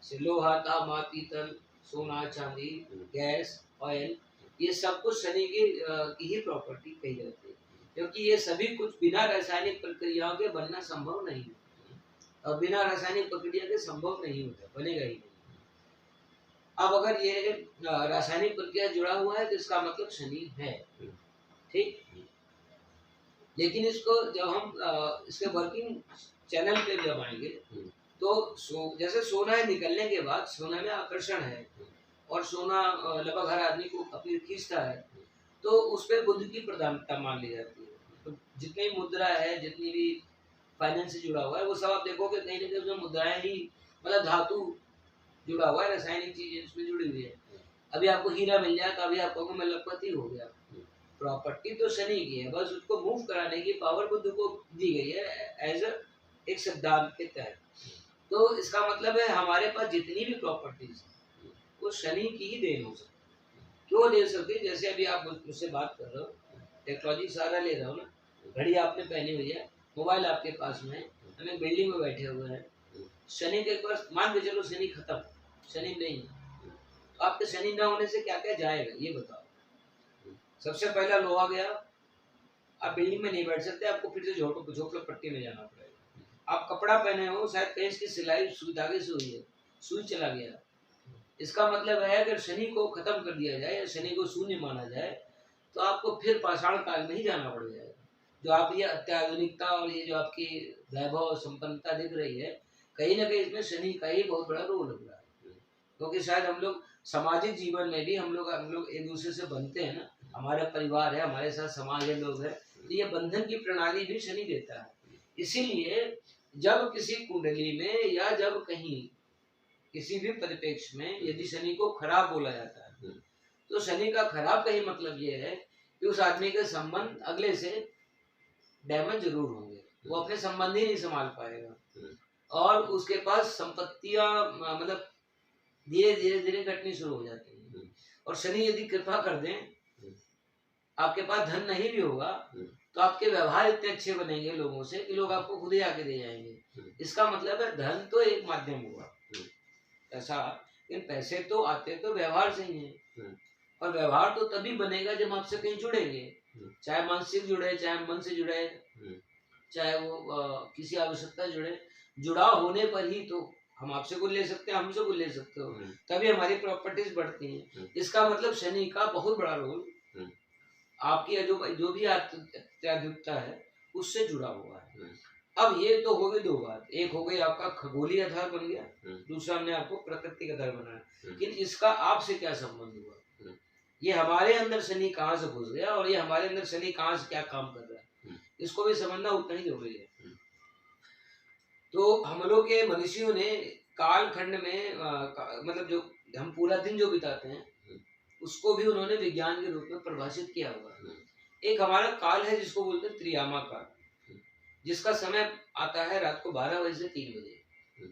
जैसे लोहा, तांबा, पीतल, सोना, चांदी, गैस, ऑयल, ये सब कुछ शनि की ही प्रॉपर्टी कही जाती है, क्योंकि ये सभी कुछ बिना रासायनिक प्रक्रियाओं के बनना संभव नहीं है, और बिना रासायनिक प्रक्रिया के संभव नहीं होता, बनेगा ही नहीं। अब अगर ये रासायनिक प्रक्रिया जुड़ा हुआ है तो इसका मतलब शनि है, ठीक। लेकिन इसको जब हम इसके वर्किंग चैनल पे जब आएंगे तो जैसे सोना निकलने के बाद सोना में आकर्षण है और सोना लगभग हर आदमी को अपनी खींचता है, तो उस पर बुद्ध की प्रधानता मान ली जाती है। तो जितनी मुद्रा है, जितनी भी फाइनेंस से जुड़ा हुआ है, वो सब आप देखोगे कहीं ना कहीं उसमें मुद्राएं ही, मतलब धातु जुड़ा हुआ है, रासायनिक चीजें उसमें जुड़ी हुई है। अभी आपको हीरा मिल जाए तो अभी आप कहोगे मैं लखपति हो गया। प्रॉपर्टी तो शनि की है, बस उसको मूव कराने की पावर बुद्ध को दी गई है एज एक सिद्धांत के तहत। तो इसका मतलब है हमारे पास जितनी भी प्रॉपर्टीज वो शनि की ही देन हो सकती है। क्यों दे सकती है? जैसे अभी आप मुझसे बात कर रहे हो, टेक्नोलॉजी सारा ले रहा हो ना, घड़ी आपने पहनी हुई है, मोबाइल आपके पास में है, हम एक बिल्डिंग में बैठे हुए हैं, शनि के पास मान के चलो शनि खत्म, शनि नहीं है, तो आपके शनि न होने से क्या क्या जाएगा ये बताओ। सबसे पहला लोहा गया, आप बिल्डिंग में नहीं बैठ सकते, आपको फिर से झोपड़पट्टी में जाना पड़ेगा। आप कपड़ा पहने हो, शायद कहीं इसकी सिलाई सुई धागे से हुई है, सुई चला गया, इसका मतलब है अगर शनि को खत्म कर दिया जाए या शनि को शून्य माना जाए तो आपको फिर पाषाण काल में ही जाना पड़ जाएगा। जो आप ये अत्याधुनिकता और ये जो आपकी वैभव संपन्नता दिख रही है, कहीं ना कहीं इसमें शनि का ही बहुत बड़ा रोल लग रहा है। क्योंकि शायद हम लोग सामाजिक जीवन में भी हम लोग एक दूसरे से बनते हैं ना, हमारा परिवार है, हमारे साथ समाज है, लोग है, तो ये बंधन की प्रणाली भी शनि देता है। इसीलिए जब किसी कुंडली में या जब कहीं किसी भी परिप्रेक्ष्य में यदि शनि को खराब बोला जाता है तो शनि का खराब का ही मतलब ये है कि उस आदमी के संबंध अगले से डैमेज जरूर होंगे, वो अपने संबंध ही नहीं संभाल पाएगा और उसके पास संपत्तियां मतलब धीरे धीरे धीरे घटनी शुरू हो जाती है। और शनि यदि कृपा कर दें, आपके पास धन नहीं भी होगा तो आपके व्यवहार इतने अच्छे बनेंगे लोगों से कि लोग आपको खुद ही आके दे जाएंगे। इसका मतलब है धन तो एक माध्यम हुआ ऐसा, लेकिन पैसे तो आते तो व्यवहार से ही है, और व्यवहार तो तभी बनेगा जब आपसे कहीं जुड़ेंगे, चाहे मानसिक जुड़े, चाहे मन से जुड़े, चाहे वो किसी आवश्यकता जुड़े। जुड़ाव होने पर ही तो हम आपसे कुछ ले सकते हैं, हमसे कुछ ले सकते हो, तभी हमारी प्रॉपर्टीज बढ़ती हैं। इसका मतलब शनि का बहुत बड़ा रोल आपकी जो भी अत्याधुनिकता है उससे जुड़ा हुआ है। अब ये तो हो गई दो बात, एक हो गई आपका खगोलीय आधार बन गया, दूसरा हमने आपको प्रकृति का आधार बनाया, लेकिन इसका आपसे क्या संबंध हुआ, ये हमारे अंदर शनि कहाँ से घुस गया और ये हमारे अंदर शनि कहाँ से क्या काम कर रहा है, इसको भी समझना उतना ही जरूरी है। तो हम लोग के मनुष्यों ने कालखंड में मतलब जो हम पूरा दिन जो बिताते हैं उसको भी उन्होंने विज्ञान के रूप में परिभाषित किया हुआ। एक हमारा काल है जिसको बोलते हैं त्रियामा काल, जिसका समय आता है रात को 12 बजे से 3 बजे,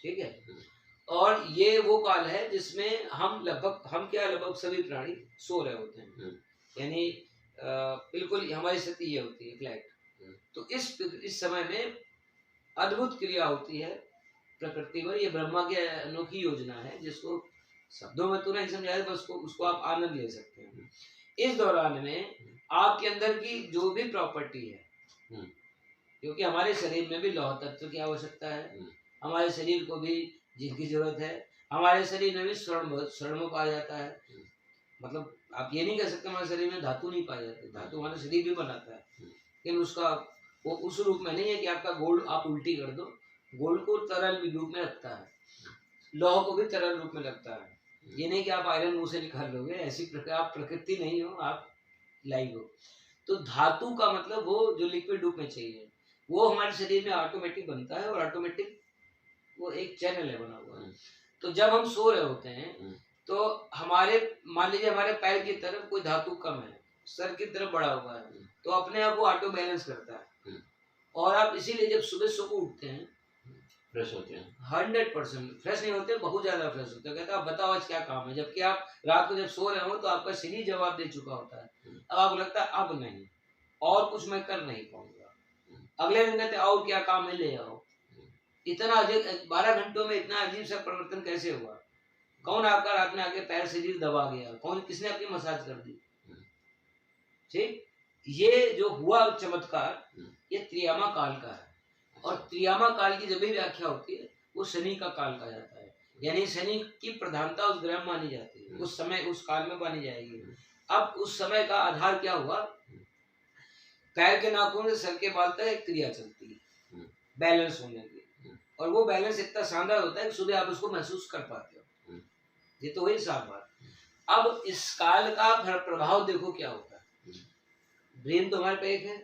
ठीक है। और ये वो काल है जिसमें हम लगभग सभी प्राणी सो रहे होते हैं, यानी बिल्कुल हमारी स्थिति ये होती है फ्लैट। तो इस समय में अद्भुत क्रिया होती है प्रकृति पर, ये ब्रह्मा की अनोखी योजना है जिसको शब्दों में तो नहीं समझाया, बस उसको आप आनंद ले सकते हैं। इस दौरान में आपके अंदर की जो भी प्रॉपर्टी है, क्योंकि हमारे शरीर में भी लौह तत्व की आवश्यकता है, हमारे शरीर को भी जिनकी जरूरत है, हमारे शरीर में भी स्वर्ण पाया जाता है। मतलब आप ये नहीं कह सकते हमारे शरीर में धातु नहीं पाए जाते, धातु हमारा शरीर भी बनाता है, लेकिन उसका वो उस रूप में नहीं है कि आपका गोल्ड आप उल्टी कर दो, गोल्ड को तरल रूप में रखता है, लौह को भी तरल रूप में रखता है। ये नहीं कि आप आयरन मुंह से निकाल लोगे, ऐसी आप प्रकृति नहीं हो, आप लाइव हो। तो धातु का मतलब वो जो लिक्विड रूप में चाहिए वो हमारे शरीर में ऑटोमेटिक बनता है, और ऑटोमेटिक वो एक चैनल है बना हुआ है। तो जब हम सो रहे होते हैं तो हमारे मान लीजिए हमारे पैर की तरफ कोई धातु कम है, सर की तरफ बढ़ा हुआ है, तो अपने आप वो ऑटो बैलेंस करता है। और आप इसीलिए जब सुबह सुबह उठते हैं फ्रेश होते हैं, 100% फ्रेश नहीं होते, बहुत ज्यादा फ्रेश होते हैं, कहते हैं आप बताओ आज क्या काम है, जबकि आप रात को जब सो रहे हो तो आपका शरीर जवाब दे चुका होता है। अब आपको लगता है अब नहीं, और कुछ मैं कर नहीं पाऊंगा, अगले दिन कहते और क्या काम है ले आओ। इतना अजीब 12 घंटों में इतना अजीब सा परिवर्तन कैसे हुआ? कौन आपका रात में आके पैर शरीर दबा गया, कौन किसने आपकी मसाज कर दी? ठीक, ये जो हुआ चमत्कार ये त्रियामा काल का है, और त्रियामा काल की जब भी व्याख्या होती है वो शनि का काल कहा जाता है, यानी शनि की प्रधानता उस ग्रह में मानी जाती है, उस समय उस काल में मानी जाएगी। अब उस समय का आधार क्या हुआ? पैर के नाखून से सर के बाल तक एक क्रिया चलती है बैलेंस होने की, और वो बैलेंस इतना शानदार होता है कि सुबह आप उसको महसूस कर पाते हो। ये तो वही साफ बात। अब इस काल का प्रभाव देखो क्या होता है। ब्रेन तो हमारे पे एक है,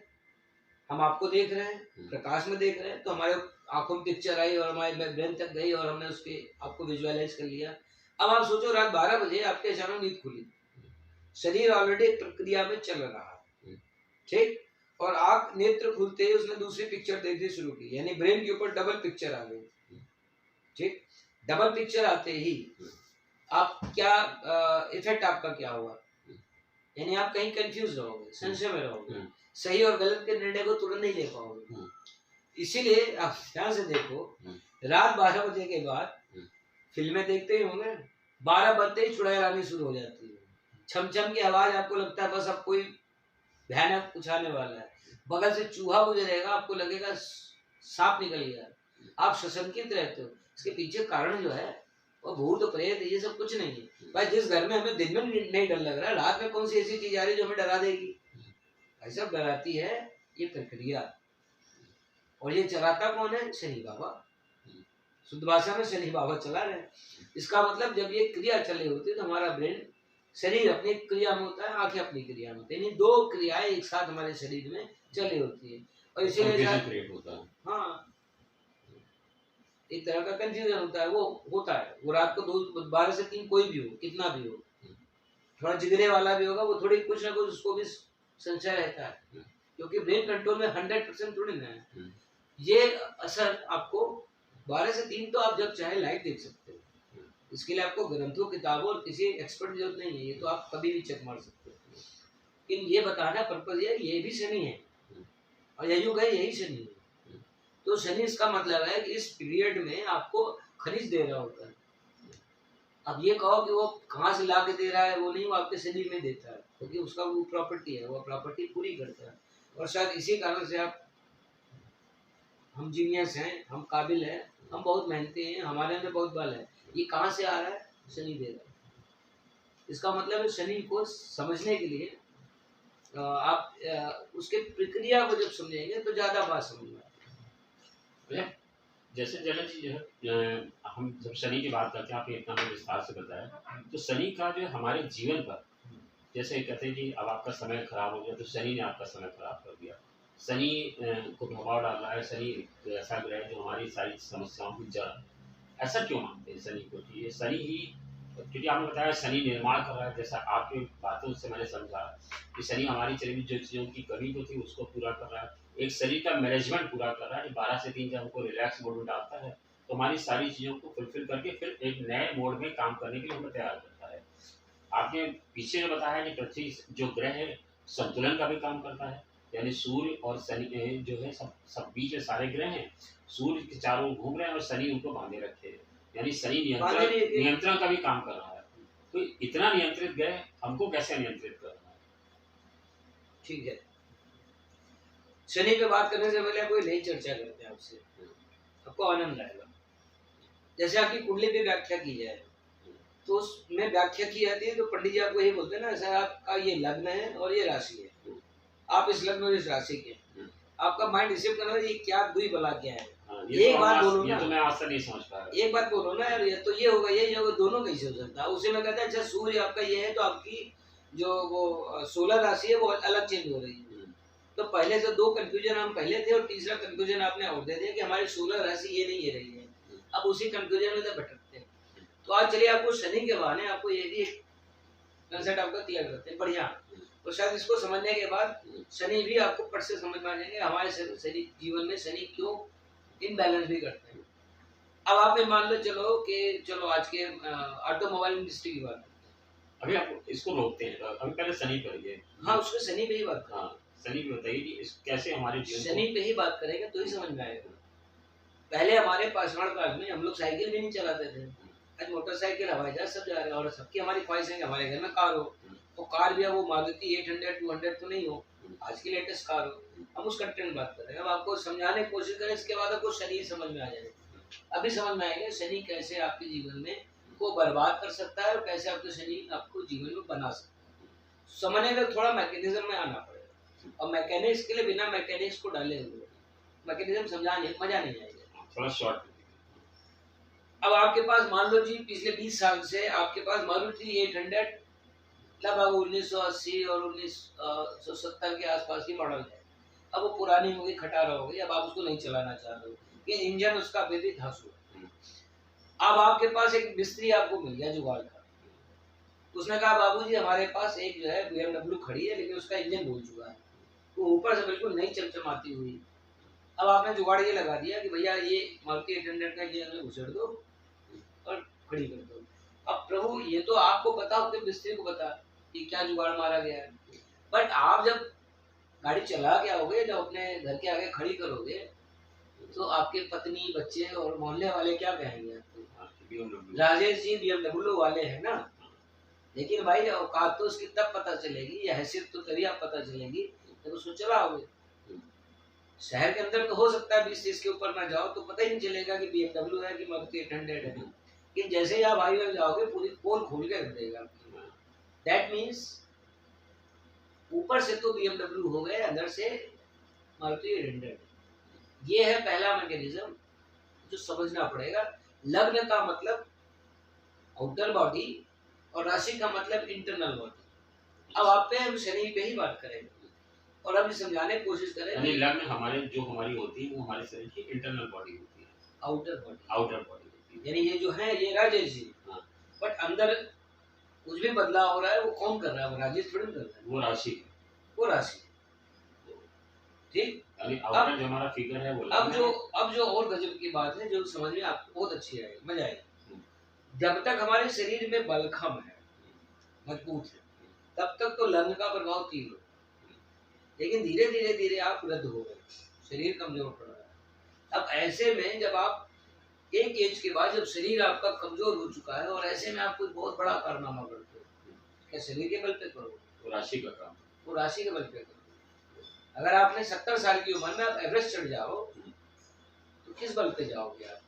हम आपको देख रहे हैं, प्रकाश में देख रहे हैं, तो हमारे आंखों में पिक्चर आई और हमारे ब्रेन तक गई और हमने उसके आपको विजुअलाइज कर लिया। अब आप सोचो रात 12 बजे आपके अचानक नींद खुली, शरीर ऑलरेडी एक प्रक्रिया में चल रहा है, ठीक, और आंख नेत्र खुलते ही उसने दूसरी पिक्चर देखनी शुरू की, यानी ब्रेन के ऊपर डबल पिक्चर आ गई, ठीक। डबल पिक्चर आते ही आप क्या इफेक्ट आपका क्या हुआ, यानी आप कहीं कंफ्यूज रहोगे, संशय में रहोगे, सही और गलत के निर्णय को तुरंत नहीं ले पाओगे। इसीलिए आप ध्यान से देखो, रात 12 बजे के बाद फिल्में देखते ही होंगे, 12 बजते ही चुड़ैल आनी शुरू हो जाती है, छम छम की आवाज, आपको लगता है बस अब कोई भयानक कुछ आने वाला है, बगल से चूहा गुजरेगा, आपको लगेगा सांप निकल गया, आप सशंकित रहते हो। इसके पीछे कारण जो है वो भूत प्रेत ये सब कुछ नहीं है भाई। जिस घर में हमें दिन में नहीं डर लग रहा, रात में कौन सी ऐसी चीज आ रही है जो हमें डरा देगी? ऐसा डराती है ये प्रक्रिया, और ये चलाता कौन है? शनि बाबा। शुद्ध भाषा में शनि बाबा चला रहे हैं। इसका मतलब जब ये क्रिया चली होती है तो हमारा ब्रेन, शरीर अपनी क्रिया में होता है, आंखें अपनी क्रिया में होती है, यानी दो क्रियाएं एक साथ हमारे शरीर में चली होती है, और इसीलिए हाँ एक तरह का कंफ्यूजन होता है, वो होता है। वो रात को 12 से 3 कोई भी हो, कितना भी हो, थोड़ा जिगरे वाला भी होगा, वो थोड़ी कुछ ना कुछ उसको भी संशय रहता है, क्योंकि ब्रेन कंट्रोल में 100% थोड़ी ना है। ये असर आपको 12 से 3 तो आप जब चाहे लाइव देख सकते हो, इसके लिए आपको ग्रंथों, किताबों और किसी एक्सपर्ट की जरूरत नहीं है, ये तो आप कभी भी चेक मार सकते हो। लेकिन ये बताना पर्पज ये भी शनि है, और यही युग है, यही शनि है। तो शनि इसका मतलब है कि इस पीरियड में आपको खनिज दे रहा होता है। अब ये कहो कि वो कहाँ से ला के दे रहा है, वो नहीं, वो आपके शरीर में देता है, क्योंकि उसका वो प्रॉपर्टी है, वो प्रॉपर्टी पूरी करता है। और शायद इसी कारण से आप, हम जीनियस हैं, हम काबिल हैं, हम बहुत मेहनती हैं, हमारे अंदर बहुत बल है। ये कहाँ से आ रहा है? शनि दे रहा है। इसका मतलब है शनि को समझने के लिए आप उसके प्रक्रिया को जब समझेंगे तो ज्यादा बात समझ में आएगी। जैसे जनक जी जो है, हम जब शनि की बात करते हैं, आपने इतना विस्तार से बताया, तो शनि का जो हमारे जीवन पर, जैसे कहते हैं कि अब आपका समय खराब हो गया तो शनि ने आपका समय खराब कर दिया, शनि को प्रभाव डाल रहा है, शनि ऐसा ग्रह है जो हमारी सारी समस्याओं की जड़। ऐसा क्यों मानते हैं शनि को? ये शनि ही, क्योंकि आपने बताया शनि निर्माण कर रहा है, जैसा आपकी बातों से मैंने समझा कि शनि हमारी चली जो चीज़ों की कमी तो थी उसको पूरा कर रहा है, एक शरीर का मैनेजमेंट पूरा कर रहा है। 12 से 3 जब हमको रिलैक्स मोड में डालता है तो हमारी सारी चीज़ों को फुलफिल करके फिर एक नए मोड में काम करने के लिए हमें तैयार करता है। आपने पीछे में बताया कि पृथ्वी जो ग्रह है संतुलन का भी काम करता है, यानी सूर्य और शनि जो है सब बीच में सारे ग्रह हैं, सूर्य के चारों ओर घूम रहे हैं और शनि उनको बांधे रखे हैं, यानी शनि नियंत्रण का भी काम कर रहा है। तो इतना नियंत्रित ग्रह हमको कैसे नियंत्रित करना है? ठीक है, शनि पे बात करने से पहले कोई नई चर्चा करते हैं आपसे, आपको आनंद आएगा। जैसे आपकी कुंडली पे व्याख्या की जाए तो उसमें व्याख्या की जाती है तो पंडित जी आपको ये बोलते हैं ना, सर आपका ये लग्न है और ये राशि है, आप इस लग्न और इस राशि के, आपका माइंड रिसीव करना ये क्या दुई बला क्या है। एक बात बोलो ना, तो मैं आज तक नहीं समझ पाया। एक बात बोलो ना यार, ये तो ये होगा, ये होगा, दोनों कैसे हो सकता है? उसे में कहता है अच्छा सूर्य आपका ये है तो आपकी जो वो 16 राशि है वो अलग चेंज हो रही है। तो पहले से 2 कंफ्यूजन हम पहले थे और तीसरा कंफ्यूजन आपने और दे दिया कि हमारी 16 राशि ये नहीं ये रही है। अब उसी कंफ्यूजन में तो भटकते हैं। तो आज चलिए आपको शनि के बहाने आपको ये भी कंसेप्ट आपका क्लियर करते हैं, बढ़िया। तो शायद इसको समझने के बाद शनि भी आपको पट से समझ में आ जाएंगे, हमारे शनि जीवन में शनि क्यों इनबैलेंस भी करते हैं। अब आपने मान लो चलो आज के ऑटोमोबाइल इंडस्ट्री की बात करते हैं। अभी आप इसको रोकते हैं, अभी पहले शनि करिए। हाँ, उसको शनि पे ही बात करें। हाँ, शनि पे बताइए कि कैसे हमारे जीवन शनि पे ही बात करेंगे तो ही समझ में आएगा। पहले हमारे पाषाण काल में हम लोग साइकिल भी नहीं चलाते थे, आज मोटरसाइकिल, हवाई जहाज सब जा रहे हैं, और सबकी हमारी ख्वाहिश है कि हमारे घर में कार हो। तो कार भी अब वो मारुति 800 200 तो नहीं हो, आज की लेटेस्ट कार हो। हम उस कंटेंट में बात कर रहे हैं। अब आपको समझाने की कोशिश करें, इसके बाद आपको शनि समझ में आ जाएगा। अभी समझ में आएगा शनि कैसे आपके जीवन में को बर्बाद कर सकता है और कैसे आपके शनि आपको जीवन में बना सकता है। समझने का थोड़ा मैकेनिज्म में आना पड़ेगा, और मैकेनिक्स के लिए बिना मैकेनिक्स को डाले हुए मैकेनिज्म समझाने मजा नहीं आएगा, थोड़ा शॉर्ट। अब आपके पास मान लो जी पिछले 20 साल से आपके पास मारुति 800 लगभग 1980 और 1970 के आसपास की मॉडल है। अब वो पुरानी हो गई, खटारा हो गई, अब आप उसको नहीं चलाना चाह रहे हो, ये इंजन उसका अभी भी धांसू है। अब आपके पास एक मिस्त्री आपको मिल गया जुगाड़ का, उसने कहा बाबूजी हमारे पास एक जो है BMW खड़ी है लेकिन उसका इंजन भूल चुका है, वो ऊपर से बिल्कुल नई चमचमाती हुई। अब आपने जुगाड़ ये लगा दिया कि भैया ये मारुति 800 का इंजन घुसेड़ दो और खड़ी कर दो। अब प्रभु ये तो आपको पता, अपने मिस्त्री को पता कि क्या जुगाड़ मारा गया है, बट आप जब गाड़ी चला के आओगे, जब अपने घर के आगे खड़ी करोगे, तो आपके पत्नी, बच्चे और मोहल्ले वाले क्या कहेंगे आपको? राजेश जी BMW वाले हैं ना। लेकिन भाई औकात तो उसकी तब पता चलेगी, या हैसियत तो तभी आप पता चलेगी जब उसको चलाओगे। शहर के अंदर तो हो सकता है 20-30 के ऊपर ना जाओ तो पता ही नहीं चलेगा कि BMW है कि मारुति 800 है, कि जैसे ही आप हाईवे में जाओगे पूरी पोल खोल के रख देगा। दैट मीन्स ऊपर से तो BMW हो गए, अंदर से मारुति 800। ये है पहला मैकेनिज्म जो समझना पड़ेगा। लग्न का मतलब आउटर बॉडी और राशि का मतलब इंटरनल बॉडी। अब आप पे हम शरीर पे ही बात करेंगे और अभी समझाने की कोशिश करें। यानी लग्न हमारे जो हमारी होती है वो हमारे शरीर की इंटरनल बॉडी होती है, आउटर बॉडी होती है। यानी ये जो है ये राजेश जी, बट अंदर कुछ भी बदलाव हो रहा है वो कौन कर रहा है? वो राजेश थोड़ी कर रहा है, वो राशि, वो राशि। ठीक, यानी आउटर जो हमारा फिगर है वो अब जो और गजब की बात है जो समझ में आपको बहुत अच्छी आएगी, मजा आएगी। जब तक हमारे शरीर में बलखम है, मजबूत है, तब तक तो लग्न का प्रभाव तीव्र, लेकिन धीरे धीरे धीरे आप वृद्ध हो गए, शरीर कमजोर पड़ रहा है। अब ऐसे में जब आप एक एज के बाद जब शरीर आपका कमजोर हो चुका है और ऐसे में आप कोई बहुत बड़ा कारनामा करते हो, क्या शरीर के बल पे करो? वो राशि का काम, वो राशि के बल पे करो। अगर आपने 70 साल की उम्र में आप एवरेस्ट चढ़ जाओ तो किस बल पे जाओगे आप?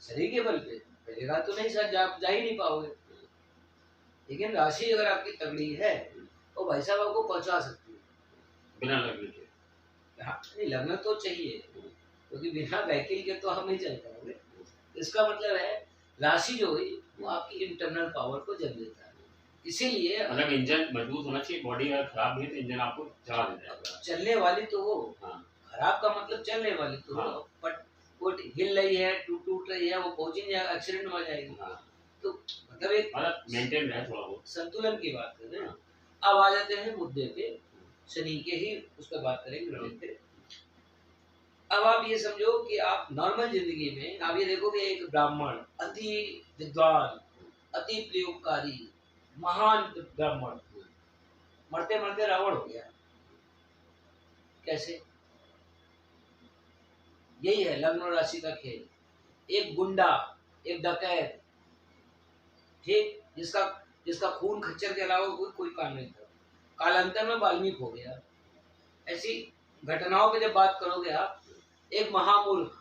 शरीर के बल पे पहलेगा तो नहीं सर, जा ही नहीं पाओगे। लेकिन राशि अगर आपकी तगड़ी है तो भाई साहब आपको पहुंचा सकती है बिना लगने के। हाँ, नहीं लगना तो चाहिए, क्योंकि बिना व्हीकल के तो हम नहीं चल पाओगे। इसका मतलब है राशि जो हुई वो आपकी इंटरनल पावर को जन्म देता है। इसीलिए मतलब इंजन मजबूत होना चाहिए, बॉडी अगर खराब है तो इंजन आपको चला देगा। चलने वाली तो हो, खराब का मतलब चलने वाली तो हो, बट वो हिल रही है, टूट रही है, वो पहुंच नहीं जाएगा, एक्सीडेंट में आ जाएगी। तो मतलब एक मेंटेन रहे, थोड़ा बहुत संतुलन की बात कर रहे हैं। अब आ जाते हैं मुद्दे पे, शनि के ही उस पर बात करेंगे। अब आप ये समझो कि आप नॉर्मल जिंदगी में आप ये देखोगे एक ब्राह्मण अति विद्वान, अति प्रयोगकारी, महान ब्राह्मण मरते मरते रावण हो गया। कैसे? यही है लग्न और राशि का खेल। एक गुंडा, एक डकैत, ठीक, जिसका खून खच्चर के अलावा कोई काम नहीं था, कालांतर में वाल्मीकि हो गया। ऐसी घटनाओं पे जब बात करोगे आप, एक महामूर्ख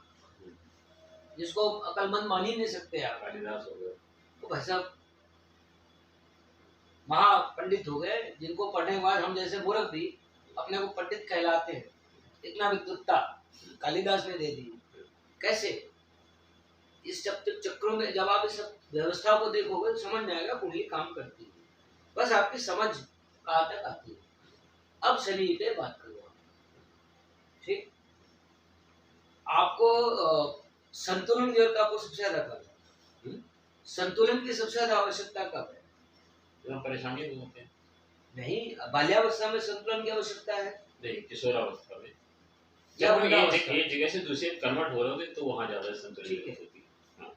जिसको अकलमंद मान ही नहीं सकते आप, कालिदास हो गए, तो भाई साहब महापंडित हो गए, जिनको पढ़ने के बाद हम जैसे मूर्ख भी अपने को पंडित कहलाते हैं। इतना विद्वत्ता कालिदास ने दे दी। कैसे? इस चक्रों में जब आप इस व्यवस्था को देखोगे तो समझ में आएगा कुंडली काम करती है, बस आपकी समझ कहाँ तक आती है। अब शनि पे बात करो, ठीक, आपको संतुलन की जरूरत आपको सबसे ज्यादा कब है? संतुलन की सबसे ज्यादा आवश्यकता कब है? जब परेशानी होते हैं। नहीं, बाल्यावस्था में संतुलन की आवश्यकता है, नहीं किशोरावस्था में जब एक जगह से दूसरे कन्वर्ट हो रहे तो वहां ज्यादा संतुलन होती है। हाँ।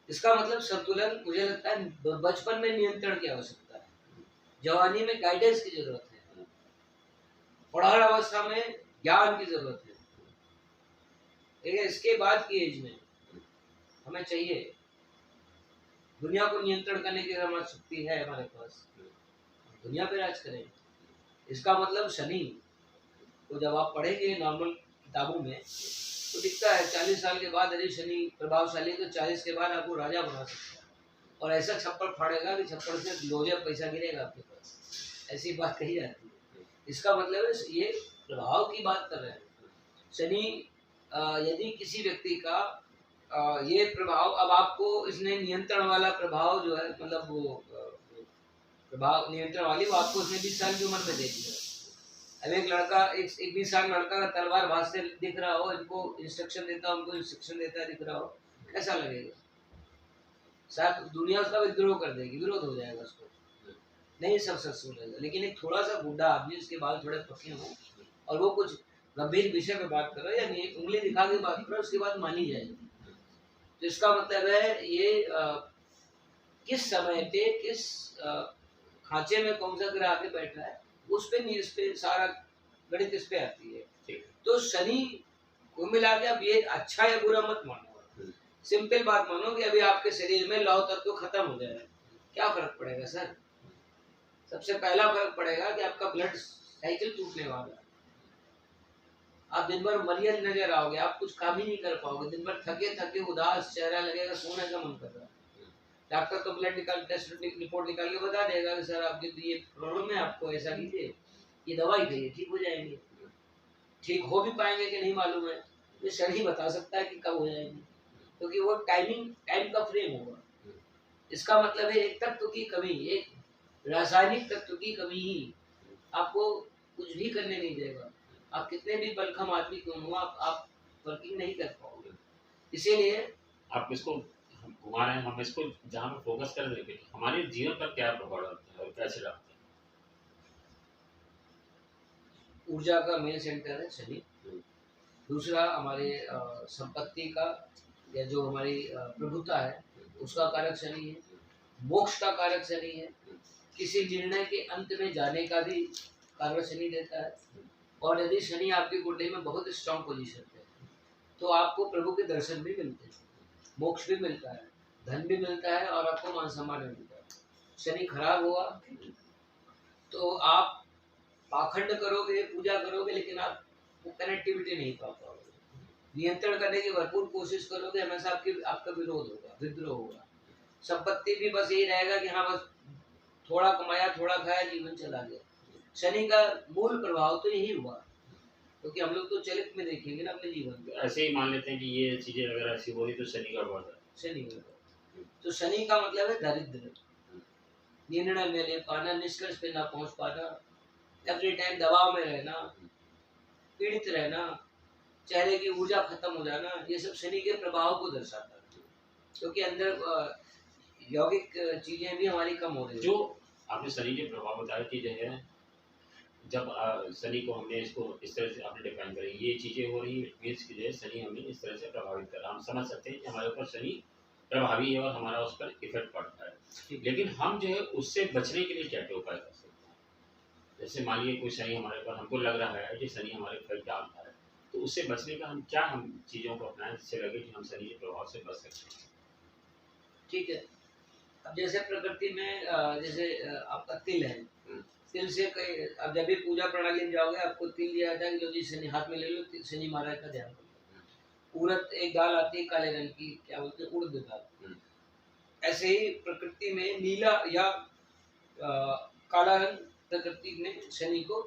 इसका मतलब संतुलन मुझे लगता है बचपन में नियंत्रण की आवश्यकता है, जवानी में गाइडेंस की जरूरत है, बुढ़ार अवस्था में ज्ञान की जरूरत है, लेकिन इसके बाद की एज में हमें चाहिए दुनिया को नियंत्रण करने की हमारी शक्ति है, हमारे पास दुनिया पे राज करें। इसका मतलब शनि तो जब आप पढ़ेंगे नॉर्मल किताबों में तो दिखता है 40 साल के बाद यदि शनि प्रभावशाली तो 40 के बाद आपको राजा बना सकता है, और ऐसा छप्पड़ फाड़ेगा कि छप्पड़ से लोहे पैसा गिरेगा आपके पास, ऐसी बात कही जाती है। इसका मतलब है ये प्रभाव की बात कर रहे हैं। शनि यदि किसी व्यक्ति का ये प्रभाव, अब आपको इसने नियंत्रण वाला प्रभाव जो है, मतलब वो प्रभाव नियंत्रण वाली वो आपको उसने 20 साल की उम्र में दे दिया, अब एक लड़का, एक 20 साल लड़का का तलवार भाजते दिख रहा हो, इनको इंस्ट्रक्शन देता, उनको इंस्ट्रक्शन देता दिख रहा हो, कैसा लगेगा? शायद दुनिया उसका विद्रोह कर देगी, विरोध हो जाएगा उसको, नहीं सक्सेसफुल रहेगा। लेकिन एक थोड़ा सा बूढ़ा आदमी, उसके बाल थोड़े पके हों और वो कुछ गंभीर विषय पे बात कर रहा है, या नहीं उंगली दिखा के बात कर रहा है, उसके बाद मानी जाएगी। तो इसका मतलब है ये किस समय पे किस खांचे में कौन सा ग्रह आके बैठा है, उस पे सारा गणित इस पे आती है। तो शनि को मिला के अब ये अच्छा या बुरा मत मानो, सिंपल बात मानो कि अभी आपके शरीर में लौह तत्व खत्म हो जाए, क्या फर्क पड़ेगा सर? सबसे पहला फर्क पड़ेगा कि आपका ब्लड साइकिल टूटने वाला है, आप दिन भर मरियन नजर आओगे, आप कुछ काम ही नहीं कर पाओगे, दिन भर थके थके उदास चेहरा लगेगा, सोने का मन कर रहा है। डॉक्टर तो ब्लड निकाल टेस्ट रिपोर्ट निकाल के बता देगा कि सर आपके ये प्रॉब्लम है, आपको ऐसा कीजिए, ये दवाई खाइए, ठीक हो जाएंगे। ठीक हो भी पाएंगे कि नहीं मालूम है, ये शरीर बता सकता है कि कब हो जाएंगे, क्योंकि वो टाइम का फ्रेम होगा। इसका मतलब है एक तत्व की कमी, एक रासायनिक तत्व की कमी ही आपको कुछ भी करने नहीं देगा। आप कितने भी बलखम आदमी क्यों हो, आप वर्किंग नहीं कर पाओगे। इसीलिए आप इसको घुमा रहे हैं, हम इसको जहाँ पे फोकस कर रहे हैं, हमारे जीवन पर क्या प्रभाव डालता है और कैसे डालता है? ऊर्जा का मेन सेंटर है शनि। दूसरा हमारे संपत्ति का या जो हमारी प्रभुता है उसका कारक शनि है। मोक्ष का कारक शनि है। किसी निर्णय के अंत में जाने का भी कारक शनि देता है। और यदि शनि आपकी कुंडली में बहुत स्ट्रॉन्ग पोजीशन पे है तो आपको प्रभु के दर्शन भी मिलते हैं, मोक्ष भी मिलता है, धन भी मिलता है और आपको मान सम्मान भी मिलता है। शनि खराब हुआ तो आप पाखंड करोगे, पूजा करोगे, लेकिन आप वो कनेक्टिविटी नहीं पा पाओगे। नियंत्रण करने की भरपूर कोशिश करोगे, हमेशा आपका विरोध होगा, विद्रोह होगा। संपत्ति भी बस यही रहेगा कि हाँ बस थोड़ा कमाया, थोड़ा खाया, जीवन चला गया। शनि का मूल प्रभाव तो यही हुआ, क्योंकि हम लोग तो चलित में देखेंगे ना अपने जीवन में। ऐसे ही मान लेते हैं कि ये चीजें अगर ऐसी हो रही तो शनि का बहुत है। शनि का तो शनि का मतलब है दारिद्र्य, निर्णय में ले पाना, निष्कर्ष पे ना पहुंच पाना, एवरी टाइम दबाव में रहना, पीड़ित रहना, चेहरे की ऊर्जा खत्म हो जाना, ये सब शनि के प्रभाव को दर्शाता है। क्योंकि अंदर यौगिक चीजें भी हमारी कम हो रही है। जो आपने शनि के प्रभाव बताया कि जो है जब शनि को हमने इसको इस तरह से आपने डिफाइन करी, ये चीजें हो रही मीन्स की जो है शनि हमें इस तरह से प्रभावित कर रहा है। हम समझ सकते हैं कि हमारे ऊपर शनि प्रभावी है और हमारा उस पर इफेक्ट पड़ता है। लेकिन हम जो है उससे बचने के लिए क्या क्या उपाय कर सकते हैं? जैसे मान लीजिए कोई शनि हमारे ऊपर, हमको लग रहा है कि शनि हमारे ऊपर डालता है, तो उससे बचने का हम चीज़ों को अपनाएं जिससे लगे कि हम शनि के प्रभाव से बच सकते हैं। ठीक है। अब जैसे प्रकृति में जैसे आपका तिल है, तिल से कई, अब जब भी पूजा प्रणाली में जाओगे आपको तिल दिया जाता है कि लो जी शनि हाथ में ले लो, शनि महाराज का ध्यान करो। उड़द एक दाल आती है काले रंग की, क्या बोलते हैं, उड़द दाल। ऐसे ही प्रकृति में नीला या काला रंग प्रकृति में शनि को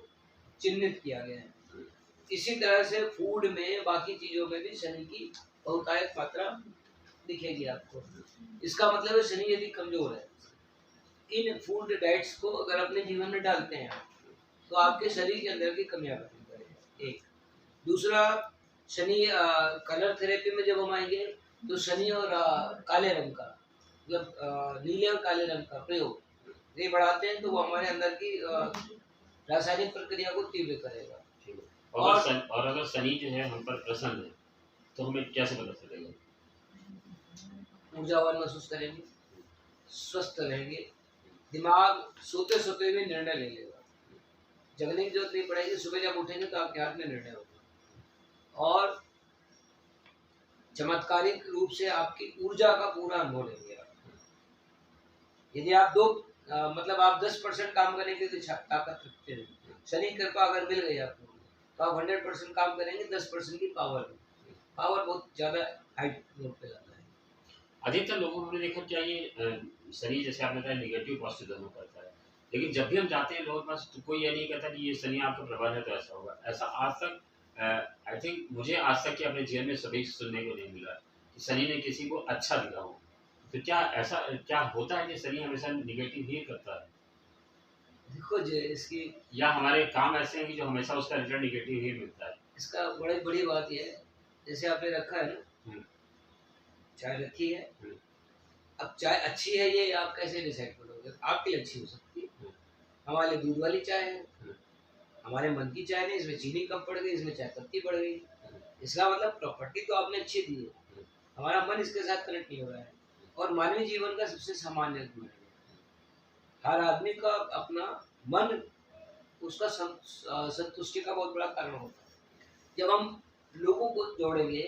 चिन्हित किया गया है। इसी तरह से फूड में, बाकी चीजों में भी शनि की बहुतायत मात्रा दिखेगी आपको। इसका मतलब है शनि यदि कमजोर है, इन फूड डाइट्स को अगर अपने जीवन में डालते हैं तो आपके शरीर के अंदर की कमियां खत्म करेगा। एक दूसरा, शनि कलर थेरेपी में जब हम आएंगे तो शनि और काले रंग का, मतलब नीले और काले रंग का प्रयोग ये बढ़ाते हैं, तो वो हमारे अंदर की रासायनिक प्रक्रिया को तीव्र करेगा। और अगर शनि जो है हम पर प्रसन्न है तो हमें कैसे पता चलेगा? ऊर्जावान महसूस करेंगे, स्वस्थ रहेंगे, दिमाग सोते सोते भी निर्णय ले लेगा, जगने की जरूरत नहीं पड़ेगी। सुबह जब उठेंगे तो आपके हाथ में निर्णय होगा और चमत्कारिक रूप से आपकी ऊर्जा का पूरा अनुभव लेंगे। यदि आप मतलब आप 10% काम करने के लिए ताकत रखते हैं, शनि कृपा अगर मिल गई आपको तो आप 100% काम करेंगे, 10% की पावर बहुत ज्यादा हाइट नोट पे जाता है। अधिकतर लोगों को हमने देखा क्या ये शनि जैसे आपने बताया नेगेटिव पॉजिटिव दोनों करता है, लेकिन जब भी हम जाते हैं लोगों के पास तो कोई ये नहीं कहता कि ये शनि आपका प्रभाव है तो ऐसा होगा। ऐसा आज तक आई थिंक मुझे आज तक कि अपने जीवन में सभी सुनने को नहीं मिला कि शनि ने किसी को अच्छा दिया हो। तो क्या ऐसा क्या होता है कि शनि हमेशा निगेटिव ही करता है? देखो जो इसकी, या हमारे काम ऐसे हैं कि जो हमेशा उसका रिजल्ट निगेटिव ही मिलता है? इसका बड़ी बड़ी बात यह है, जैसे आपने रखा है ना, हम्म, चाय रखी है, हम्म, अब चाय अच्छी है ये आप कैसे डिसाइड करोगे? आपके लिए अच्छी हो सकती है, हम्म, हमारे लिए दूध वाली चाय है, हम्म, हमारे मन की चाय नहीं, इसमें चीनी कम पड़ गई, इसमें चाय पत्ती बढ़ गई। हम्म, इसका मतलब प्रॉपर्टी तो आपने अच्छी दी है, हम्म, हमारा मन इसके साथ कनेक्ट नहीं हो रहा है। और मानवीय जीवन का सबसे सामान्य गुण है, हर आदमी का अपना मन उसका संतुष्टि का बहुत बड़ा कारण होता है। जब हम लोगों को जोड़ेंगे,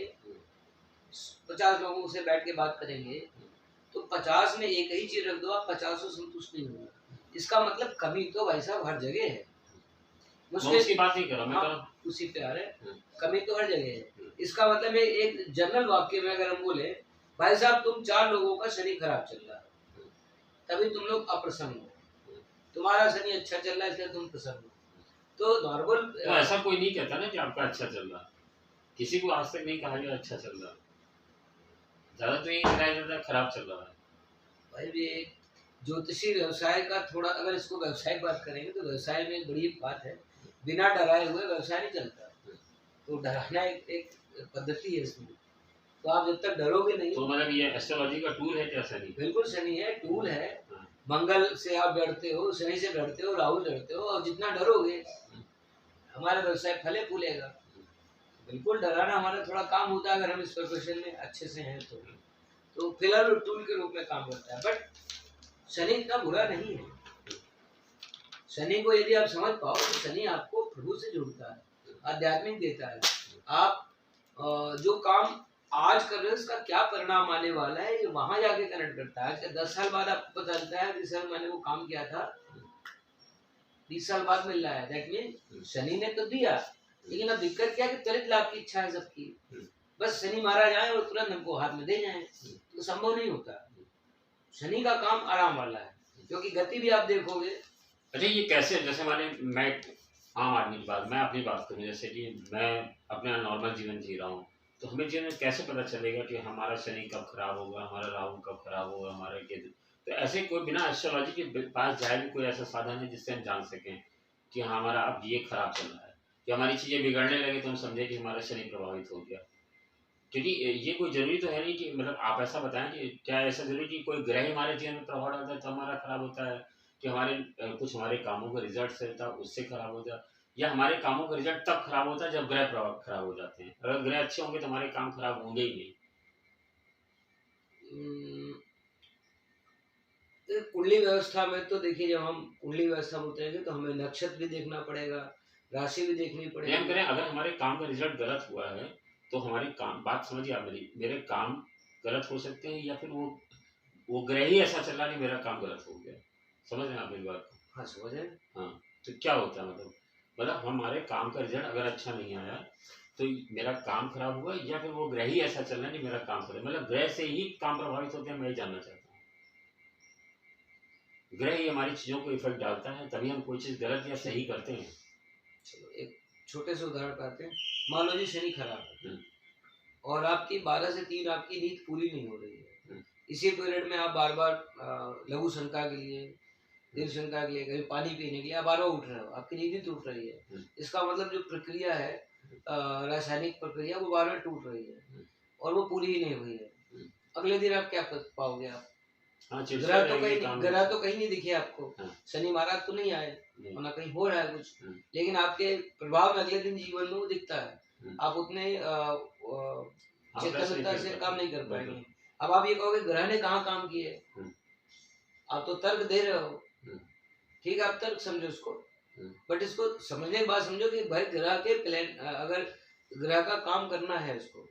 50 लोगों से बैठ के बात करेंगे, तो 50 में एक ही चीज रख दो, आप 50 संतुष्ट नहीं होगा। इसका मतलब कमी तो भाई साहब हर जगह है, मैं उसकी बात नहीं कर रहा, मैं कर रहा हाँ, उसी पे आ रहे हैं। हूँ। कमी तो हर जगह है। इसका मतलब एक जनरल वाक्य में अगर हम बोले, भाई साहब तुम 4 लोगों का शनि खराब चल रहा है, तभी तुम लोग अप्रसन्न हो, तुम्हारा शनि अच्छा चल रहा है इसलिए तुम प्रसन्न हो। तो नॉर्मल तो ऐसा कोई नहीं कहता ना कि आपका अच्छा चल रहा, किसी को आज तक नहीं कहा गया अच्छा चल रहा, ज्यादा तो यही बताया जाता है खराब चल रहा है। भाई भी ज्योतिषी व्यवसाय का थोड़ा, अगर इसको व्यवसाय बात करेंगे तो व्यवसाय में एक बड़ी बात है, बिना डराए हुए व्यवसाय नहीं चलता। तो डराना एक पद्धति है इसमें, तो आप जब तक डरोगे नहीं। तो मतलब ये एस्ट्रोलॉजी का टूल है क्या शनि? बिल्कुल शनि है, टूल है। हाँ। मंगल से आप डरते हो, शनि से डरते हो, राहु डरते हो, और जितना डरोगे हमारा व्यवसाय फले फूलेगा। बिल्कुल डराना हमारा थोड़ा काम होता है, अगर हम इस प्रोफेशन में अच्छे से हैं तो फिलहाल टूल के रूप में काम करता है। बट शनि इतना बुरा नहीं है। शनि को यदि आप समझ पाओ तो शनि आपको प्रभु से जोड़ता है, आध्यात्मिक देता है। आप जो काम आज कर रहे हो उसका क्या परिणाम आने वाला है, ये वहां जाके कनेक्ट करता है। 10 साल बाद आपको पता चलता है कि सर मैंने वो काम किया था, 20 साल बाद मिल रहा है। दैट मीन शनि ने तो दिया, लेकिन अब दिक्कत क्या है कि त्वरित लाभ की इच्छा है सबकी, बस शनि मारा जाए और तुरंत हमको हाथ में दे जाए, तो संभव नहीं होता। शनि का काम आराम वाला है, क्योंकि गति भी आप देखोगे। अच्छा ये कैसे, जैसे हमारे, मैं आम आदमी की बात, मैं अपनी बात करूँ, जैसे कि मैं अपना नॉर्मल जीवन जी रहा हूँ, तो हमें जीवन में कैसे पता चलेगा कि हमारा शनि कब खराब होगा, हमारा राहु कब खराब होगा, हमारा केतु? तो ऐसे कोई बिना एस्ट्रोलॉजी के पास जाए भी कोई ऐसा साधन है जिससे हम जान सकें कि हाँ हमारा अब ये खराब चल रहा है, कि हमारी चीज़ें बिगड़ने लगे तो हम समझे कि हमारा शनि प्रभावित हो गया? क्योंकि ये कोई जरूरी तो है नहीं कि, मतलब आप ऐसा बताएं कि क्या ऐसा जरूरी कि कोई ग्रह हमारे जीवन में प्रभाव डालता है तो हमारा खराब होता है, कि हमारे कुछ हमारे कामों का रिजल्ट से था उससे खराब हो जाए, या हमारे कामों का रिजल्ट तब खराब होता है जब ग्रह प्रभाव खराब हो जाते हैं? अगर ग्रह अच्छे होंगे तो हमारे काम खराब होंगे ही नहीं। कुंडली व्यवस्था में तो देखिए, जब हम कुंडली व्यवस्था में उतरेंगे तो हमें नक्षत्र भी देखना पड़ेगा, राशि भी देखनी हम पड़ेगी। करें अगर हमारे काम का रिजल्ट गलत हुआ है तो हमारे काम, बात समझिए आप मेरी, मेरे काम गलत हो सकते हैं, या फिर वो ग्रह ही ऐसा चल रहा है कि मेरा काम गलत हो गया। समझ रहे हैं आप मेरी बात को? हाँ समझ रहे हैं। हाँ, तो क्या होता है, मतलब हमारे काम का रिजल्ट अगर अच्छा नहीं आया तो मेरा काम खराब हुआ, या फिर वो ग्रह ही ऐसा चल रहा है कि मेरा काम खराब, मतलब ग्रह से ही काम प्रभावित होते हैं, मैं ये जानना चाहता हूँ। ग्रह ही हमारी चीजों को इफेक्ट डालता है, तभी हम कोई चीज गलत या सही करते हैं। चलो एक छोटे से उदाहरण पाते हैं। मान लो जी शनि खराब है, हम्म, और आपकी 12 से 3 आपकी नींद पूरी नहीं हो रही है। हम्म, इसी पीरियड में आप बार बार लघु शंका के लिए, दीर्घ शंका के लिए, कभी पानी पीने के लिए आप बार बार उठ रहे हो, आपकी नींद भी टूट रही है। इसका मतलब जो प्रक्रिया है, रासायनिक प्रक्रिया, वो बार बार टूट रही है और वो पूरी ही नहीं हुई है। अगले दिन आप क्या कर पाओगे? आप हाँ, ग्रह तो कहीं नहीं दिखे आपको, हाँ, शनि महाराज तो नहीं आए, नहीं, और ना कहीं हो रहा है कुछ, लेकिन आपके प्रभाव में अगले दिन जीवन में वो दिखता है। आप उतने चेतनता से काम नहीं कर पाएंगे। अब आप ये कहोगे ग्रह ने कहाँ काम किए, आप तो तर्क दे रहे हो, ठीक है, आप तर्क समझो उसको, बट इसको समझने के बाद समझो कि भाई ग्रह के प्लान, अगर ग्रह का काम करना है उसको,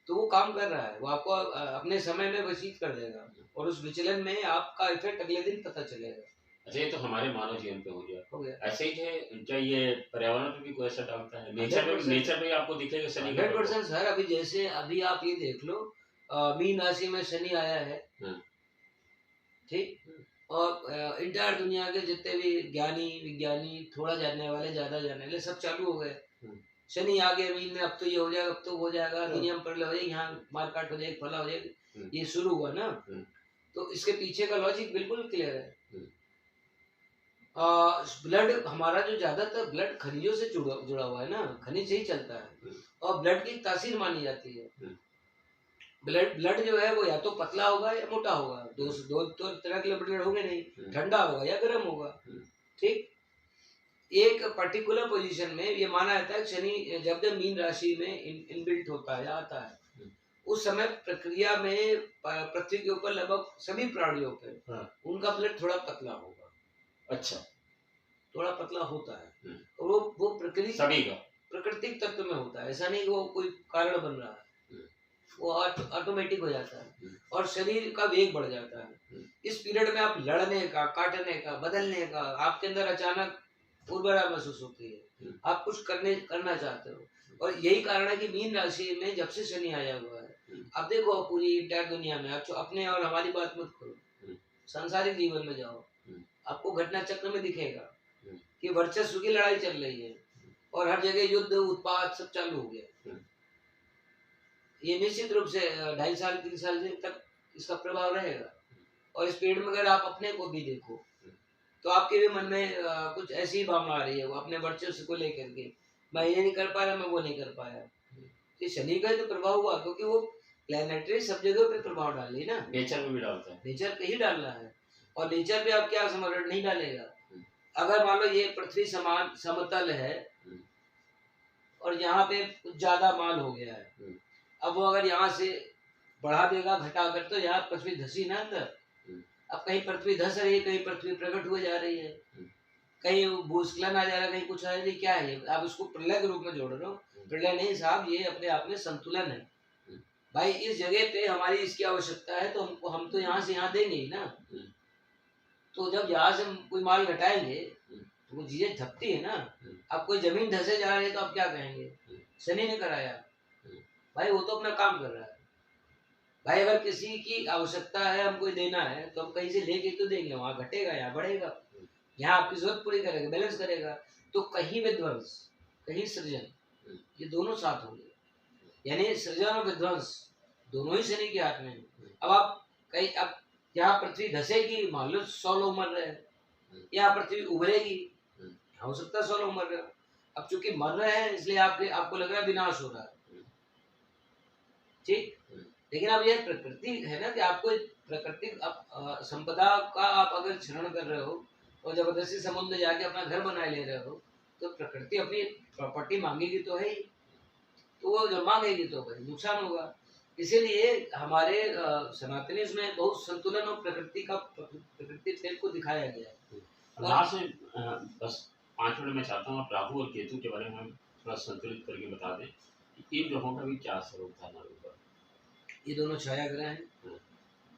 तो वो काम कर रहा है, वो आपको अपने समय में व्यतीत कर देगा, और उस विचलन में आपका इफेक्ट अगले दिन पता चलेगा। अच्छा ये तो हमारे मानव जीवन पे हो गया। ऐसे ही है क्या? ये पर्यावरण पे भी कोई असर डालता है? नेचर में आपको दिखेगा शनि का 100% सर। अभी जैसे अभी आप ये देख लो, मीन राशि में शनि आया है, ठीक, और इंटायर दुनिया के जितने भी ज्ञानी विज्ञानी, थोड़ा जानने वाले, ज्यादा जानने वाले, सब चालू हो गए। शनि आ गया मीन में, अब तो ये हो जाएगा, अब तो हो जाएगा, दुनिया में प्रलय हो जाएगी, यहाँ मारकाट हो जाएगी, फला हो जाएगी, ये शुरू हुआ ना। तो इसके पीछे का लॉजिक बिल्कुल क्लियर है। ब्लड हमारा जो ज्यादातर ब्लड खनिजों से जुड़ा हुआ है ना, खनिज से ही चलता है और ब्लड की तासीर मानी जाती है। ब्लड जो है वो या तो पतला होगा या मोटा होगा, दो तो तरह के ब्लड होंगे नहीं, ठंडा होगा या गर्म होगा। ठीक, एक पर्टिकुलर पोजीशन में ये माना जाता है शनि जब जब मीन राशि में इनबिल्ट होता है, आता है, उस समय प्रक्रिया में पृथ्वी के ऊपर लगभग सभी प्राणियों पे उनका ब्लड थोड़ा पतला होगा। अच्छा, थोड़ा पतला होता है, और वो प्रकृति सभी का प्राकृतिक तत्व में होता है, ऐसा नहीं कि वो कोई कारण बन रहा है, वो ऑटोमेटिक हो जाता है और शरीर का वेग बढ़ जाता है। इस पीरियड में आप लड़ने का, काटने का, बदलने का, आपके अंदर अचानक उर्वरा महसूस होती है, आप कुछ करना चाहते हो। और यही कारण है कि मीन राशि में जब से शनि आया हुआ है, अब देखो पूरी इंटायर दुनिया में, आप अपने और हमारी बात मत करो, सांसारिक जीवन में जाओ, आपको घटना चक्र में दिखेगा कि वर्चस्व की लड़ाई चल रही है और हर जगह युद्ध, उत्पात सब चालू हो गया। ये निश्चित रूप से 2.5 साल 3 साल तक इसका प्रभाव रहेगा। और इस पीरियड में अगर आप अपने को भी देखो तो आपके भी मन में कुछ ऐसी भावना आ रही है, वो अपने वर्चस्व को लेकर के, मैं ये नहीं कर पा रहा, मैं वो नहीं कर पाया। तो शनि का तो प्रभाव हुआ क्योंकि वो प्लैनेटरी सब जगह पे प्रभाव डाल रही ना, नेचर में भी डालता है, नेचर पे ही डालना है। और नेचर पे आप क्या समझ रहे, नहीं डालेगा। अगर मान लो ये पृथ्वी समान समतल है और यहाँ पे कुछ ज्यादा माल हो गया है, अब वो अगर यहाँ से बढ़ा देगा घटा कर, तो यहाँ पृथ्वी धसी ना अंदर। अब कहीं पृथ्वी धस रही है, कहीं पृथ्वी प्रकट हो जा रही है, कहीं भूस्खलन आ जा रहा है, कहीं कुछ आ रहा है, क्या है ये? आप इसको प्रलय के रूप में जोड़ रहे हो। प्रलय नहीं साहब, ये अपने आप में संतुलन है। भाई इस जगह पे हमारी इसकी आवश्यकता है, तो हम तो यहाँ से यहाँ देंगे ही ना। तो जब यहाँ से हम कोई माल घटाएंगे तो वो चीजें धपती है ना। अब कोई जमीन धसे जा रही है तो आप क्या कहेंगे, शनि ने कराया। भाई वो तो अपना काम कर रहा है। भाई अगर किसी की आवश्यकता है, हमको देना है, तो हम कहीं से लेके तो देंगे, वहां घटेगा, यहाँ बढ़ेगा, यहाँ आपकी जरूरत पूरी करेगा, बैलेंस करेगा। तो कहीं विध्वंस, कहीं सृजन, ये दोनों साथ होंगे। यानी सृजन और विध्वंस दोनों ही शनि के हाथ में है। अब आप कहीं, अब यहाँ पृथ्वी धसेगी, मान लो 100 लोग मर रहे हैं, यहाँ पृथ्वी उभरेगी, हो सकता है 100 लोग मर रहे हो। अब चूंकि मर रहे हैं इसलिए आपको लग रहा है विनाश हो रहा है, ठीक। लेकिन अब यह प्रकृति है ना कि आपको प्राकृतिक संपदा का आप अगर क्षरण कर रहे हो और जबरदस्ती समुद्र जाके अपना घर बना ले रहे हो, तो प्रकृति अपनी प्रॉपर्टी मांगेगी तो है ही, तो वो जब मांगेगी तो भाई नुकसान होगा। इसीलिए हमारे सनातनी में बहुत संतुलन और प्रकृति प्रेम को दिखाया गया है। लास्ट में बस 5 मिनट में चाहता हूँ आप राहु और केतु के बारे में हम थोड़ा संतुलित करके बता दें कि इन ग्रहों का भी क्या असर होता है हमारे ऊपर। ये दोनों छाया ग्रह हैं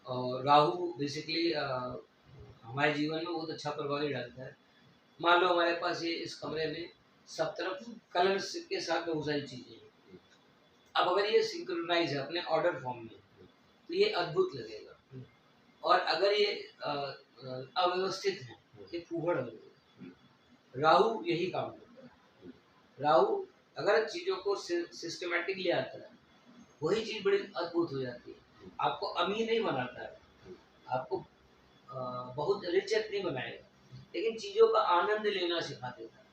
और राहु बेसिकली हमारे जीवन में बहुत अच्छा प्रभाव ही डालता है। मान लो हमारे पास ये इस कमरे में सब तरफ कलर्स के साथ बहुत सारी चीजें हैं। अब अगर ये सिंक्रोनाइज है अपने ऑर्डर फॉर्म में तो ये अद्भुत लगेगा, और अगर ये अव्यवस्थित है, ये फूहड़ लगेगा। राहु यही काम करता है। राहु अगर चीजों को सिस्टमेटिकली आता है, वही चीज बड़ी अद्भुत हो जाती है। आपको अमीर नहीं बनाता है, आपको बहुत रिचर नहीं बनाएगा, लेकिन चीजों का आनंद लेना सिखा देता है।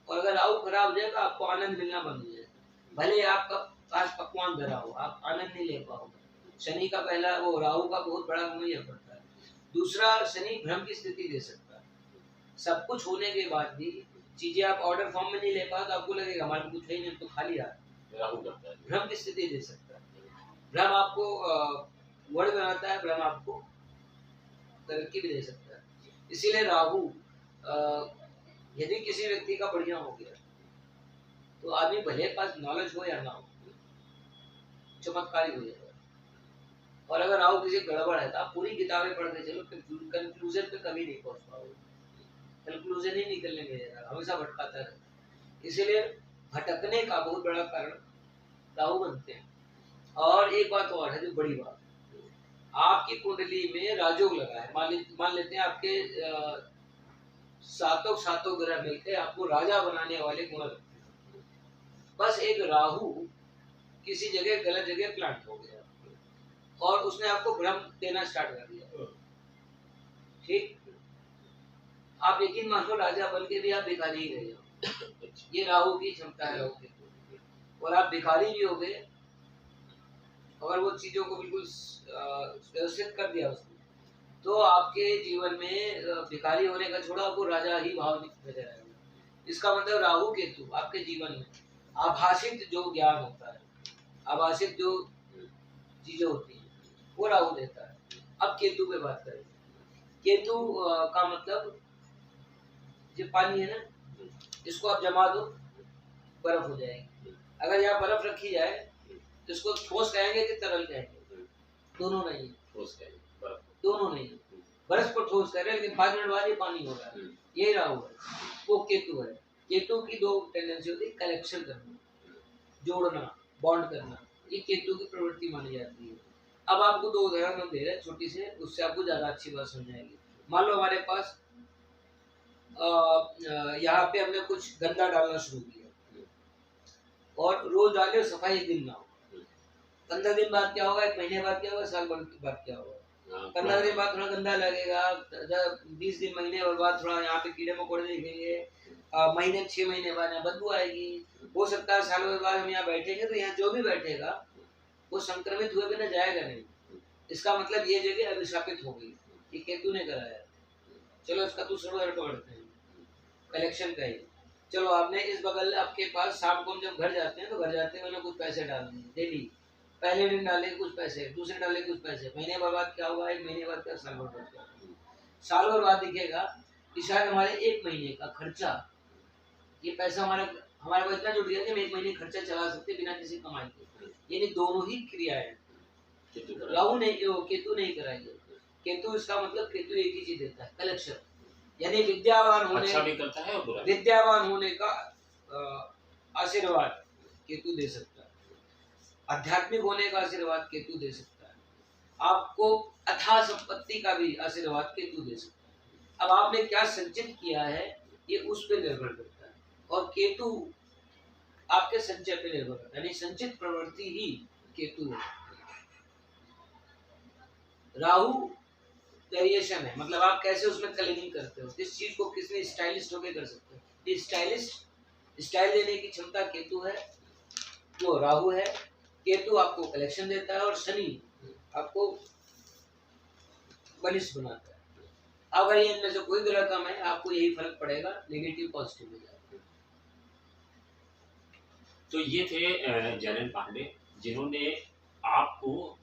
और अगर राहु खराब हो जाएगा, आपको आनंद मिलना बंद हो जाएगा। भले आपका पास पकवान धरा हो, आप आनंद नहीं ले पाओगे। शनि का पहला वो राहु का बहुत बड़ा गुण यह पड़ता है। दूसरा, शनि भ्रम की स्थिति दे सकता है। सब कुछ होने के बाद भी चीजें आप ऑर्डर फॉर्म में नहीं ले पाओ, तो आपको लगेगा हमारे कुछ है नहीं, तो खाली आ राहु करता है, भ्रम की स्थिति दे सकता है। भ्रम आपको वर्ड बनाता है, भ्रम आपको तरक्की भी दे सकता है। इसीलिए राहु यदि किसी व्यक्ति का बढ़िया हो गया तो आदमी भले पास नॉलेज हो या ना हो, चमत्कारी हो जाएगा। और अगर राहु किसी गड़बड़ है तो आप पूरी किताबें पढ़ते चलो, कंक्लूजन पे कभी नहीं पहुंच पाओगे, कंक्लूजन ही निकलने नहीं देगा, हमेशा भटकाता रहता। इसीलिए भटकने का बहुत बड़ा कारण राहु बनते हैं। और एक बात और है जो बड़ी बात, आपकी कुंडली में राजयोग लगा है, मान लेते हैं आपके सातों ग्रह मिलकर आपको राजा बनाने वाले गुण रखते हैं। बस एक राहु किसी जगह गलत जगह प्लांट हो गया और उसने आपको भ्रम देना स्टार्ट कर दिया, ठीक। आप यकीन मान लो राजा बन के भी आप भिखारी ही रह जाओ। ये राहु की क्षमता है, राहु केतु। और आप भिखारी भी हो गए, अगर वो चीजों को बिल्कुल व्यवस्थित कर दिया उसने, तो आपके जीवन में भिखारी होने का छोड़ा, आपको राजा ही भाव नजर आएगा। इसका मतलब राहु केतु आपके जीवन में आभासित जो ज्ञान होता है, आभासित जो चीजें होती हैं, वो राहु देता है। अब केतु पे बात करें। केतु का मतलब जो पानी है ना, इसको आप जमा दो, बर्फ हो जाएगी। अगर यहाँ बर्फ रखी जाए तो इसको ठोस कहेंगे कि तरल कहेंगे? दोनों नहीं, ठोस कहेंगे, बर्फ दोनों नहीं। बर्फ को ठोस कह रहे हैं, लेकिन 5 मिनट बाद ये पानी हो रहा है। यही राहु है, वो केतु है। केतु की दो टेंडेंसी होती है, कलेक्शन करना, जोड़ना, बॉन्ड करना, ये केतु की प्रवृत्ति मानी जाती है। अब आपको 2 उदाहरण हम दे रहे हैं छोटी से, उससे आपको ज्यादा अच्छी बात समझाएगी। मान लो हमारे पास यहाँ पे हमने कुछ गंदा डालना शुरू किया, और रोज डाले, सफाई एक दिन ना हो। 15 दिन बाद क्या होगा, 1 महीने बाद क्या होगा, साल भर बाद क्या होगा? 15 दिन बाद थोड़ा गंदा लगेगा, 20 दिन महीने और बाद थोड़ा यहाँ पे कीड़े मकोड़े दिखेंगे, महीने 6 महीने बाद यहाँ बदबू आएगी। हो सकता है साल भर बाद हम यहाँ बैठेंगे तो यहाँ जो भी बैठेगा वो संक्रमित हुए बिना जाएगा नहीं। इसका मतलब ये जगह अभिशापित हो गई, ये केतु ने कराया। चलो इसका दूसरा उदाहरण पकड़ते हैं, कलेक्शन का ही। चलो आपने इस बगल, आपके पास शाम को हम जब घर जाते हैं तो घर जाते हैं कुछ पैसे डालने डेली। पहले दिन डाले कुछ पैसे, दूसरे डाले कुछ पैसे, महीने भर बाद क्या हुआ, 1 महीने बाद क्या, साल भर बाद क्या। साल भर बाद दिखेगा कि शायद हमारे 1 महीने का खर्चा, ये पैसा हमारे पास इतना जुट गया कि हम 1 महीने खर्चा चला सकते बिना किसी कमाई के। यानी दोनों ही क्रियाएं राहु ने, केतु नहीं कराई है। केतु, इसका मतलब केतु एक ही चीज देता है, कलेक्शन। यानी विद्यावान होने, अच्छा भी करता है और बुरा, विद्यावान होने का आशीर्वाद केतु दे सकता है, आध्यात्मिक होने का आशीर्वाद केतु दे सकता है, आपको अथाह संपत्ति का भी आशीर्वाद केतु दे सकता है। अब आपने क्या संचित किया है ये उस पर निर्भर करता है, और केतु आपके संचय पे निर्भर करता है, यानी संचित प्रवृत्ति ही केतु है। राहु वेरिएशन है, मतलब आप कैसे उसमें कलरिंग करते हो, इस चीज को किसने स्टाइलिस्ट होके कर सकते हो। ये स्टाइलिस्ट, स्टाइल देने की क्षमता केतु है, जो राहु है। केतु आपको कलेक्शन देता है और शनि आपको बलिष्ठ बनाता है। अगर ये इनमें से कोई ग्रह कम है, आपको यही फर्क पड़ेगा, नेगेटिव पॉजिटिव हो जाएगा। तो ये थे जयनंद पांडे, जिन्होंने आपको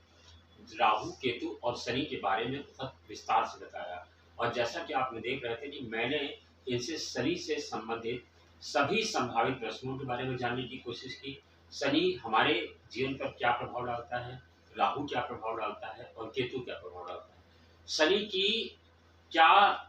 राहु, केतु और शनि के बारे में बहुत विस्तार से बताया। और जैसा कि आपने देख रहे थे कि मैंने इनसे शनि से संबंधित सभी संभावित प्रश्नों के बारे में जानने की कोशिश की। शनि हमारे जीवन पर क्या प्रभाव डालता है, राहु क्या प्रभाव डालता है और केतु क्या प्रभाव डालता है, शनि की क्या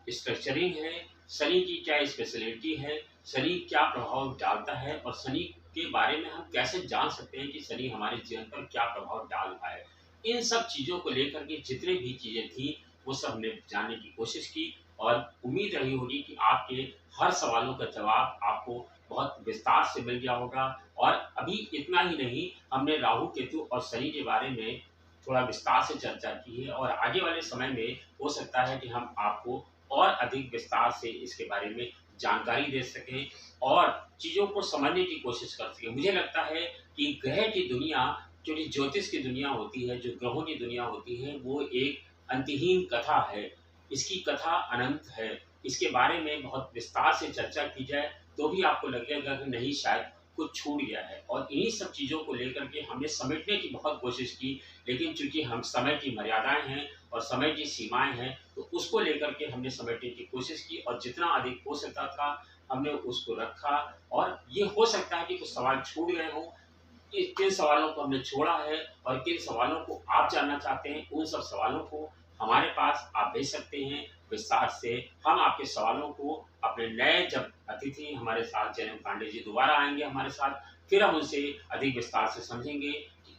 स्ट्रक्चरिंग है, शनि की क्या स्पेशलिटी है, शनि क्या प्रभाव डालता है, और शनि के बारे में हम कैसे जान सकते हैं कि शनि हमारे जीवन पर क्या प्रभाव डाल रहा है। इन सब चीज़ों को लेकर के जितने भी चीज़ें थी वो सब हमने जानने की कोशिश की, और उम्मीद रही होगी कि आपके हर सवालों का जवाब आपको बहुत विस्तार से मिल गया होगा। और अभी इतना ही नहीं, हमने राहु, केतु और शनि के बारे में थोड़ा विस्तार से चर्चा की है, और आगे वाले समय में हो सकता है कि हम आपको और अधिक विस्तार से इसके बारे में जानकारी दे सकें और चीज़ों को समझने की कोशिश कर सकें। मुझे लगता है कि ग्रह की दुनिया, जो ज्योतिष की दुनिया होती है, जो ग्रहों की दुनिया होती है, वो एक अंतहीन कथा है। इसकी कथा अनंत है। इसके बारे में बहुत विस्तार से चर्चा की जाए तो भी आपको लगेगा कि नहीं, शायद कुछ छूट गया है। और इन्हीं सब चीज़ों को लेकर के हमने समेटने की बहुत कोशिश की, लेकिन चूंकि हम समय की मर्यादाएं हैं और समय की सीमाएं हैं, तो उसको लेकर के हमने समेटने की कोशिश की, और जितना अधिक हो सकता था हमने उसको रखा। और ये हो सकता है कि कुछ सवाल छूट गए हों, किन सवालों को हमने छोड़ा है और किन सवालों को आप जानना चाहते हैं, उन सब सवालों को हमारे पास आप भेज सकते हैं विस्तार से। हम आपके सवालों को अपने नए, जब अतिथि हमारे साथ जयनंद पांडे जी दोबारा आएंगे हमारे साथ, फिर हम उनसे अधिक विस्तार से समझेंगे।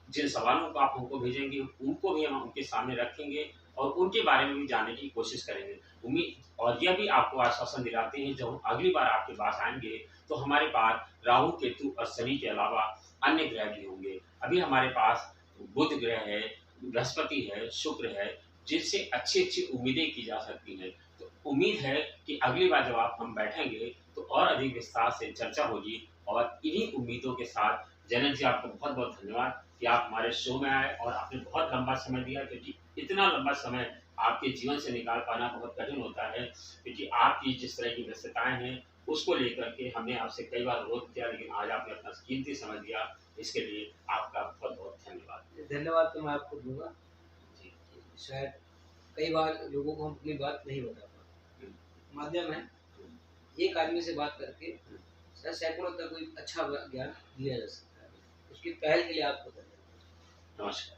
जिन सवालों को आप हमको भेजेंगे उनको भी हम उनके सामने रखेंगे और उनके बारे में भी जानने की कोशिश करेंगे। उम्मीद और यह भी आपको आश्वासन दिलाते हैं, जब हम अगली बार आपके पास आएंगे तो हमारे पास राहु, केतु और शनि के अलावा अन्य ग्रह भी होंगे। अभी हमारे पास बुध ग्रह है, बृहस्पति है, शुक्र है, जिनसे अच्छी अच्छी उम्मीदें की जा सकती हैं। तो उम्मीद है कि अगली बार जब आप हम बैठेंगे तो और अधिक विस्तार से चर्चा होगी। और इन्हीं उम्मीदों के साथ जनक जी, आपको बहुत-बहुत धन्यवाद कि आप हमारे शो में आए और आपने बहुत लंबा समय दिया, क्योंकि इतना लंबा समय आपके जीवन से निकाल पाना बहुत कठिन होता है, क्योंकि आपकी जिस तरह की व्यस्तताएँ हैं, उसको लेकर के हमने आपसे कई बार अनुरोध किया, लेकिन आज आपने अपना कीमती समय दिया। इसके लिए आपका बहुत-बहुत धन्यवाद। धन्यवाद तो मैं आपको दूँगा। जी। शायद कई बार लोगों को हम अपनी बात नहीं बता पाते। हुँ, माध्यम है, हुँ, एक आदमी से बात करके हुँ। शायद सैकड़ों तक कोई अच्छा ज्ञान दिया जा सकता है। उसकी पहल के लिए आपको धन्यवाद। नमस्कार।